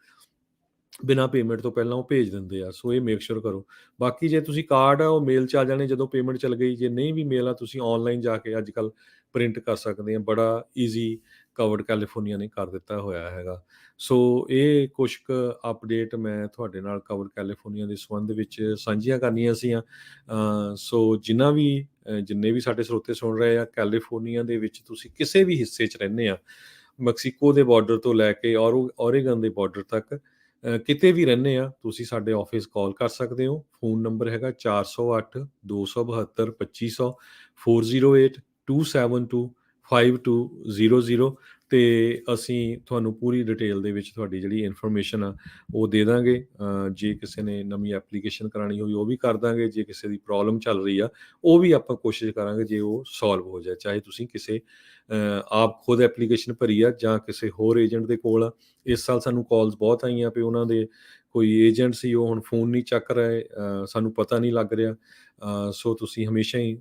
ਬਿਨਾਂ ਪੇਮੈਂਟ ਤੋਂ ਪਹਿਲਾਂ ਉਹ ਭੇਜ ਦਿੰਦੇ ਆ। ਸੋ ਇਹ ਮੇਕ ਸ਼ੋਰ ਕਰੋ। ਬਾਕੀ ਜੇ ਤੁਸੀਂ ਕਾਰਡ ਆ ਉਹ ਮੇਲ 'ਚ ਆ ਜਾਣੇ ਜਦੋਂ ਪੇਮੈਂਟ ਚੱਲ ਗਈ। ਜੇ ਨਹੀਂ ਵੀ ਮੇਲ ਆ, ਤੁਸੀਂ ਔਨਲਾਈਨ ਜਾ ਕੇ ਅੱਜ ਕੱਲ੍ਹ ਪ੍ਰਿੰਟ ਕਰ ਸਕਦੇ ਆ। ਬੜਾ ਈਜ਼ੀ ਕਵਰਡ ਕੈਲੀਫੋਰਨੀਆ ਨੇ ਕਰ ਦਿੱਤਾ ਹੋਇਆ ਹੈਗਾ। ਸੋ ਇਹ ਕੁਛ ਕੁ ਅਪਡੇਟ ਮੈਂ ਤੁਹਾਡੇ ਨਾਲ ਕਵਰਡ ਕੈਲੀਫੋਰਨੀਆ ਦੇ ਸੰਬੰਧ ਵਿੱਚ ਸਾਂਝੀਆਂ ਕਰਨੀਆਂ ਸੀਆਂ। ਸੋ ਜਿੰਨੇ ਵੀ ਸਾਡੇ ਸਰੋਤੇ ਸੁਣ ਰਹੇ ਆ, ਕੈਲੀਫੋਰਨੀਆ ਦੇ ਵਿੱਚ ਤੁਸੀਂ ਕਿਸੇ ਵੀ ਹਿੱਸੇ 'ਚ ਰਹਿੰਦੇ ਆ, ਮੈਕਸੀਕੋ ਦੇ ਬਾਰਡਰ ਤੋਂ ਲੈ ਕੇ ਓਰੇਗਨ ਦੇ ਬਾਰਡਰ ਤੱਕ, ਕਿਤੇ ਵੀ ਰਹਿੰਦੇ ਆ, ਤੁਸੀਂ ਸਾਡੇ ਆਫਿਸ ਕਾਲ ਕਰ ਸਕਦੇ ਹੋ। ਫੋਨ ਨੰਬਰ ਹੈਗਾ 408 272 2500, 408 272 5200। ਤੇ ਅਸੀਂ ਤੁਹਾਨੂੰ ਪੂਰੀ ਡਿਟੇਲ ਦੇ ਵਿੱਚ ਤੁਹਾਡੀ ਜਿਹੜੀ ਇਨਫੋਰਮੇਸ਼ਨ ਆ ਉਹ ਦੇ ਦਾਂਗੇ। ਜੇ ਕਿਸੇ ਨੇ ਨਵੀਂ ਐਪਲੀਕੇਸ਼ਨ ਕਰਾਉਣੀ ਹੋਈ ਉਹ ਵੀ ਕਰ ਦਾਂਗੇ, ਜੇ ਕਿਸੇ ਦੀ ਪ੍ਰੋਬਲਮ ਚੱਲ ਰਹੀ ਆ ਉਹ ਵੀ ਆਪਾਂ ਕੋਸ਼ਿਸ਼ ਕਰਾਂਗੇ ਜੇ ਉਹ ਸੋਲਵ ਹੋ ਜਾਏ, ਚਾਹੇ ਤੁਸੀਂ ਕਿਸੇ ਆਪ ਖੁਦ ਐਪਲੀਕੇਸ਼ਨ ਭਰੀ ਆ ਜਾਂ ਕਿਸੇ ਹੋਰ ਏਜੰਟ ਦੇ ਕੋਲ ਆ। ਇਸ ਸਾਲ ਸਾਨੂੰ ਕਾਲਸ ਬਹੁਤ ਆਈਆਂ ਵੀ ਉਹਨਾਂ ਦੇ ਕੋਈ ਏਜੰਟ ਸੀ ਉਹ ਹੁਣ ਫੋਨ ਨਹੀਂ ਚੱਕ ਰਹੇ, ਸਾਨੂੰ ਪਤਾ ਨਹੀਂ ਲੱਗ ਰਿਹਾ। ਸੋ ਤੁਸੀਂ ਹਮੇਸ਼ਾ ਹੀ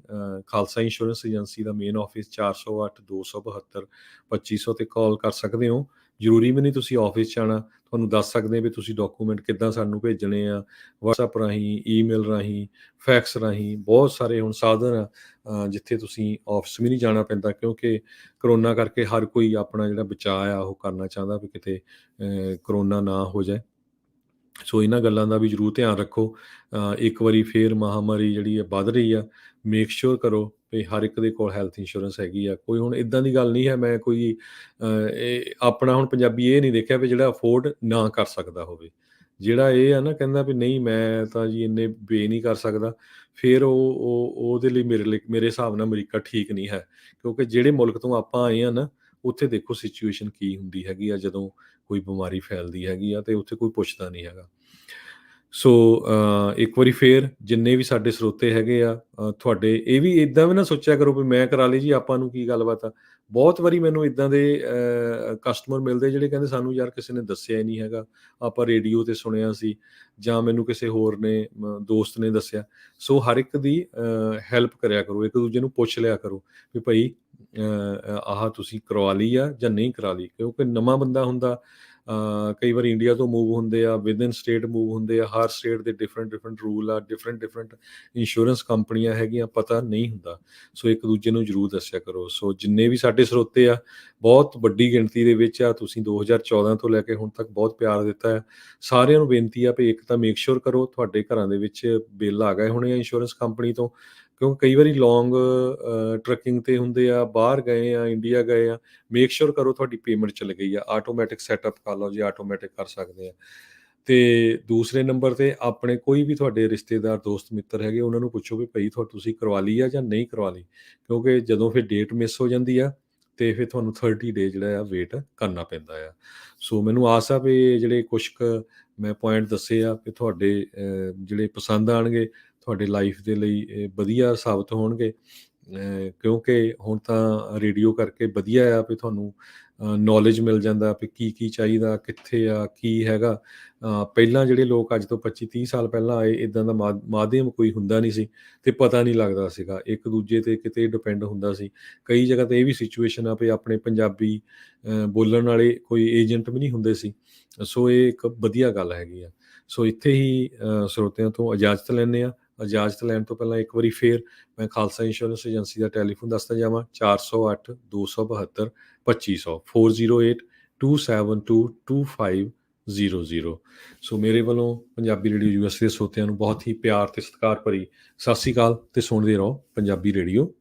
ਖਾਲਸਾ ਇੰਸ਼ੋਰੈਂਸ ਏਜੰਸੀ ਦਾ ਮੇਨ ਆਫਿਸ 408 272 2500 ਤੇ ਕਾਲ ਕਰ ਸਕਦੇ ਹੋ। ਜ਼ਰੂਰੀ ਵੀ ਨਹੀਂ ਤੁਸੀਂ ਆਫਿਸ 'ਚ ਆਉਣਾ, ਤੁਹਾਨੂੰ ਦੱਸ ਸਕਦੇ ਵੀ ਤੁਸੀਂ ਡਾਕੂਮੈਂਟ ਕਿੱਦਾਂ ਸਾਨੂੰ ਭੇਜਣੇ ਆ, ਵਟਸਐਪ ਰਾਹੀਂ, ਈਮੇਲ ਰਾਹੀਂ, ਫੈਕਸ ਰਾਹੀਂ। ਬਹੁਤ ਸਾਰੇ ਹੁਣ ਸਾਧਨ ਆ ਜਿੱਥੇ ਤੁਸੀਂ ਆਫਿਸ ਵੀ ਨਹੀਂ ਜਾਣਾ ਪੈਂਦਾ, ਕਿਉਂਕਿ ਕਰੋਨਾ ਕਰਕੇ ਹਰ ਕੋਈ ਆਪਣਾ ਜਿਹੜਾ ਬਚਾਅ ਆ ਉਹ ਕਰਨਾ ਚਾਹੁੰਦਾ ਵੀ ਕਿਤੇ ਕਰੋਨਾ ਨਾ ਹੋ ਜਾਏ। ਸੋ ਇਹਨਾਂ ਗੱਲਾਂ ਦਾ ਵੀ ਜ਼ਰੂਰ ਧਿਆਨ ਰੱਖੋ। ਇੱਕ ਵਾਰੀ ਫੇਰ ਮਹਾਂਮਾਰੀ ਜਿਹੜੀ ਵੱਧ ਰਹੀ ਆ, ਮੇਕ ਸ਼ੋਰ ਕਰੋ ਵੀ ਹਰ ਇੱਕ ਦੇ ਕੋਲ ਹੈਲਥ ਇੰਸ਼ੋਰੈਂਸ ਹੈਗੀ ਆ। ਕੋਈ ਹੁਣ ਇੱਦਾਂ ਦੀ ਗੱਲ ਨਹੀਂ ਹੈ, ਮੈਂ ਕੋਈ ਇਹ ਆਪਣਾ ਹੁਣ ਪੰਜਾਬੀ ਇਹ ਨਹੀਂ ਦੇਖਿਆ ਵੀ ਜਿਹੜਾ ਅਫੋਰਡ ਨਾ ਕਰ ਸਕਦਾ ਹੋਵੇ। ਜਿਹੜਾ ਇਹ ਆ ਨਾ ਕਹਿੰਦਾ ਵੀ ਨਹੀਂ ਮੈਂ ਤਾਂ ਜੀ ਇੰਨੇ ਪੇ ਨਹੀਂ ਕਰ ਸਕਦਾ, ਫਿਰ ਉਹਦੇ ਲਈ ਮੇਰੇ ਹਿਸਾਬ ਨਾਲ ਅਮਰੀਕਾ ਠੀਕ ਨਹੀਂ ਹੈ। ਕਿਉਂਕਿ ਜਿਹੜੇ ਮੁਲਕ ਤੋਂ ਆਪਾਂ ਆਏ ਆ ਨਾ, ਉੱਥੇ ਦੇਖੋ ਸਿਚੁਏਸ਼ਨ ਕੀ ਹੁੰਦੀ ਹੈਗੀ ਆ ਜਦੋਂ ਕੋਈ ਬਿਮਾਰੀ ਫੈਲਦੀ ਹੈਗੀ ਆ, ਅਤੇ ਉੱਥੇ ਕੋਈ ਪੁੱਛਦਾ ਨਹੀਂ ਹੈਗਾ। ਸੋ ਇੱਕ ਵਾਰੀ ਫੇਰ ਜਿੰਨੇ ਵੀ ਸਾਡੇ ਸਰੋਤੇ ਹੈਗੇ ਆ, ਤੁਹਾਡੇ ਇਹ ਵੀ ਇੱਦਾਂ ਵੀ ਨਾ ਸੋਚਿਆ ਕਰੋ ਵੀ ਮੈਂ ਕਰਾ ਲਈ ਜੀ, ਆਪਾਂ ਨੂੰ ਕੀ ਗੱਲਬਾਤ ਆ। ਬਹੁਤ ਵਾਰੀ ਮੈਨੂੰ ਇੱਦਾਂ ਦੇ ਕਸਟਮਰ ਮਿਲਦੇ ਜਿਹੜੇ ਕਹਿੰਦੇ ਸਾਨੂੰ ਯਾਰ ਕਿਸੇ ਨੇ ਦੱਸਿਆ ਹੀ ਨਹੀਂ ਹੈਗਾ, ਆਪਾਂ ਰੇਡੀਓ 'ਤੇ ਸੁਣਿਆ ਸੀ ਜਾਂ ਮੈਨੂੰ ਕਿਸੇ ਹੋਰ ਨੇ ਦੋਸਤ ਨੇ ਦੱਸਿਆ। ਸੋ ਹਰ ਇੱਕ ਦੀ ਹੈਲਪ ਕਰਿਆ ਕਰੋ, ਇੱਕ ਦੂਜੇ ਨੂੰ ਪੁੱਛ ਲਿਆ ਕਰੋ ਵੀ ਭਾਈ ਆਹ ਤੁਸੀਂ ਕਰਵਾ ਲਈ ਆ ਜਾਂ ਨਹੀਂ ਕਰਾ ਲਈ। ਕਿਉਂਕਿ ਨਵਾਂ ਬੰਦਾ ਹੁੰਦਾ, ਕਈ ਵਾਰੀ ਇੰਡੀਆ ਤੋਂ ਮੂਵ ਹੁੰਦੇ ਆ, ਵਿਦਇਨ ਸਟੇਟ ਮੂਵ ਹੁੰਦੇ ਆ, ਹਰ ਸਟੇਟ ਦੇ ਡਿਫਰੈਂਟ ਰੂਲ ਆ, ਡਿਫਰੈਂਟ ਇੰਸ਼ੋਰੈਂਸ ਕੰਪਨੀਆਂ ਹੈਗੀਆਂ, ਪਤਾ ਨਹੀਂ ਹੁੰਦਾ। ਸੋ ਇੱਕ ਦੂਜੇ ਨੂੰ ਜ਼ਰੂਰ ਦੱਸਿਆ ਕਰੋ। ਸੋ ਜਿੰਨੇ ਵੀ ਸਾਡੇ ਸਰੋਤੇ ਆ, ਬਹੁਤ ਵੱਡੀ ਗਿਣਤੀ ਦੇ ਵਿੱਚ ਆ, ਤੁਸੀਂ 2014 ਤੋਂ ਲੈ ਕੇ ਹੁਣ ਤੱਕ ਬਹੁਤ ਪਿਆਰ ਦਿੱਤਾ ਹੈ। ਸਾਰਿਆਂ ਨੂੰ ਬੇਨਤੀ ਆ ਵੀ ਇੱਕ ਤਾਂ ਮੇਕ ਸ਼ੋਰ ਕਰੋ ਤੁਹਾਡੇ ਘਰਾਂ ਦੇ ਵਿੱਚ ਬਿੱਲ ਆ ਗਏ ਹੋਣੇ ਆ ਇੰਸ਼ੋਰੈਂਸ ਕੰਪਨੀ ਤੋਂ, ਕਿਉਂਕਿ ਕਈ ਵਾਰੀ ਲੌਂਗ ਟਰੈਕਿੰਗ 'ਤੇ ਹੁੰਦੇ ਆ, ਬਾਹਰ ਗਏ ਆ, ਇੰਡੀਆ ਗਏ ਆ। ਮੇਕ ਸ਼ੋਰ ਕਰੋ ਤੁਹਾਡੀ ਪੇਮੈਂਟ ਚੱਲ ਗਈ ਆ, ਆਟੋਮੈਟਿਕ ਸੈਟਅਪ ਕਰ ਲਓ ਜੀ, ਆਟੋਮੈਟਿਕ ਕਰ ਸਕਦੇ ਆ। ਅਤੇ ਦੂਸਰੇ ਨੰਬਰ 'ਤੇ ਆਪਣੇ ਕੋਈ ਵੀ ਤੁਹਾਡੇ ਰਿਸ਼ਤੇਦਾਰ, ਦੋਸਤ ਮਿੱਤਰ ਹੈਗੇ, ਉਹਨਾਂ ਨੂੰ ਪੁੱਛੋ ਵੀ ਭਾਈ ਤੁਸੀਂ ਕਰਵਾ ਲਈ ਆ ਜਾਂ ਨਹੀਂ ਕਰਵਾ ਲਈ। ਕਿਉਂਕਿ ਜਦੋਂ ਫਿਰ ਡੇਟ ਮਿਸ ਹੋ ਜਾਂਦੀ ਆ ਅਤੇ ਫਿਰ ਤੁਹਾਨੂੰ 30 ਡੇ ਜਿਹੜਾ ਆ ਵੇਟ ਕਰਨਾ ਪੈਂਦਾ ਆ। ਸੋ ਮੈਨੂੰ ਆਸ ਆ ਵੀ ਜਿਹੜੇ ਕੁਛ ਕੁ ਮੈਂ ਪੁਆਇੰਟ ਦੱਸੇ ਆ ਵੀ ਤੁਹਾਡੇ ਜਿਹੜੇ ਪਸੰਦ ਆਉਣਗੇ, ਤੁਹਾਡੇ ਲਾਈਫ ਦੇ ਲਈ ਇਹ ਵਧੀਆ ਸਾਬਤ ਹੋਣਗੇ। ਕਿਉਂਕਿ ਹੁਣ ਤਾਂ ਰੇਡੀਓ ਕਰਕੇ ਵਧੀਆ ਆ ਵੀ ਤੁਹਾਨੂੰ ਨੌਲੇਜ ਮਿਲ ਜਾਂਦਾ ਵੀ ਕੀ ਚਾਹੀਦਾ, ਕਿੱਥੇ ਆ, ਕੀ ਹੈਗਾ। ਪਹਿਲਾਂ ਜਿਹੜੇ ਲੋਕ ਅੱਜ ਤੋਂ 25-30 ਸਾਲ ਪਹਿਲਾਂ ਆਏ, ਇੱਦਾਂ ਦਾ ਮਾਧਿਅਮ ਕੋਈ ਹੁੰਦਾ ਨਹੀਂ ਸੀ ਅਤੇ ਪਤਾ ਨਹੀਂ ਲੱਗਦਾ ਸੀਗਾ, ਇੱਕ ਦੂਜੇ 'ਤੇ ਕਿਤੇ ਡਿਪੈਂਡ ਹੁੰਦਾ ਸੀ। ਕਈ ਜਗ੍ਹਾ 'ਤੇ ਇਹ ਵੀ ਸਿਚੁਏਸ਼ਨ ਆ ਵੀ ਆਪਣੇ ਪੰਜਾਬੀ ਬੋਲਣ ਵਾਲੇ ਕੋਈ ਏਜੰਟ ਵੀ ਨਹੀਂ ਹੁੰਦੇ ਸੀ। ਸੋ ਇਹ ਇੱਕ ਵਧੀਆ ਗੱਲ ਹੈਗੀ ਆ। ਸੋ ਇੱਥੇ ਹੀ ਸਰੋਤਿਆਂ ਤੋਂ ਇਜਾਜ਼ਤ ਲੈਂਦੇ ਹਾਂ। ਇਜਾਜ਼ਤ ਲੈਣ ਤੋਂ ਪਹਿਲਾਂ ਇੱਕ ਵਾਰੀ ਫੇਰ ਮੈਂ ਖਾਲਸਾ ਇੰਸ਼ੋਰੈਂਸ ਏਜੰਸੀ ਦਾ ਟੈਲੀਫੋਨ ਦੱਸਦਾ ਜਾਵਾਂ, 408 272 2500 408 272 2500। ਸੋ ਮੇਰੇ ਵੱਲੋਂ ਪੰਜਾਬੀ ਰੇਡੀਓ USA ਦੇ ਸਰੋਤਿਆਂ ਨੂੰ ਬਹੁਤ ਹੀ ਪਿਆਰ ਅਤੇ ਸਤਿਕਾਰ ਭਰੀ ਸਤਿ ਸ਼੍ਰੀ ਅਕਾਲ, ਅਤੇ ਸੁਣਦੇ ਰਹੋ ਪੰਜਾਬੀ ਰੇਡੀਓ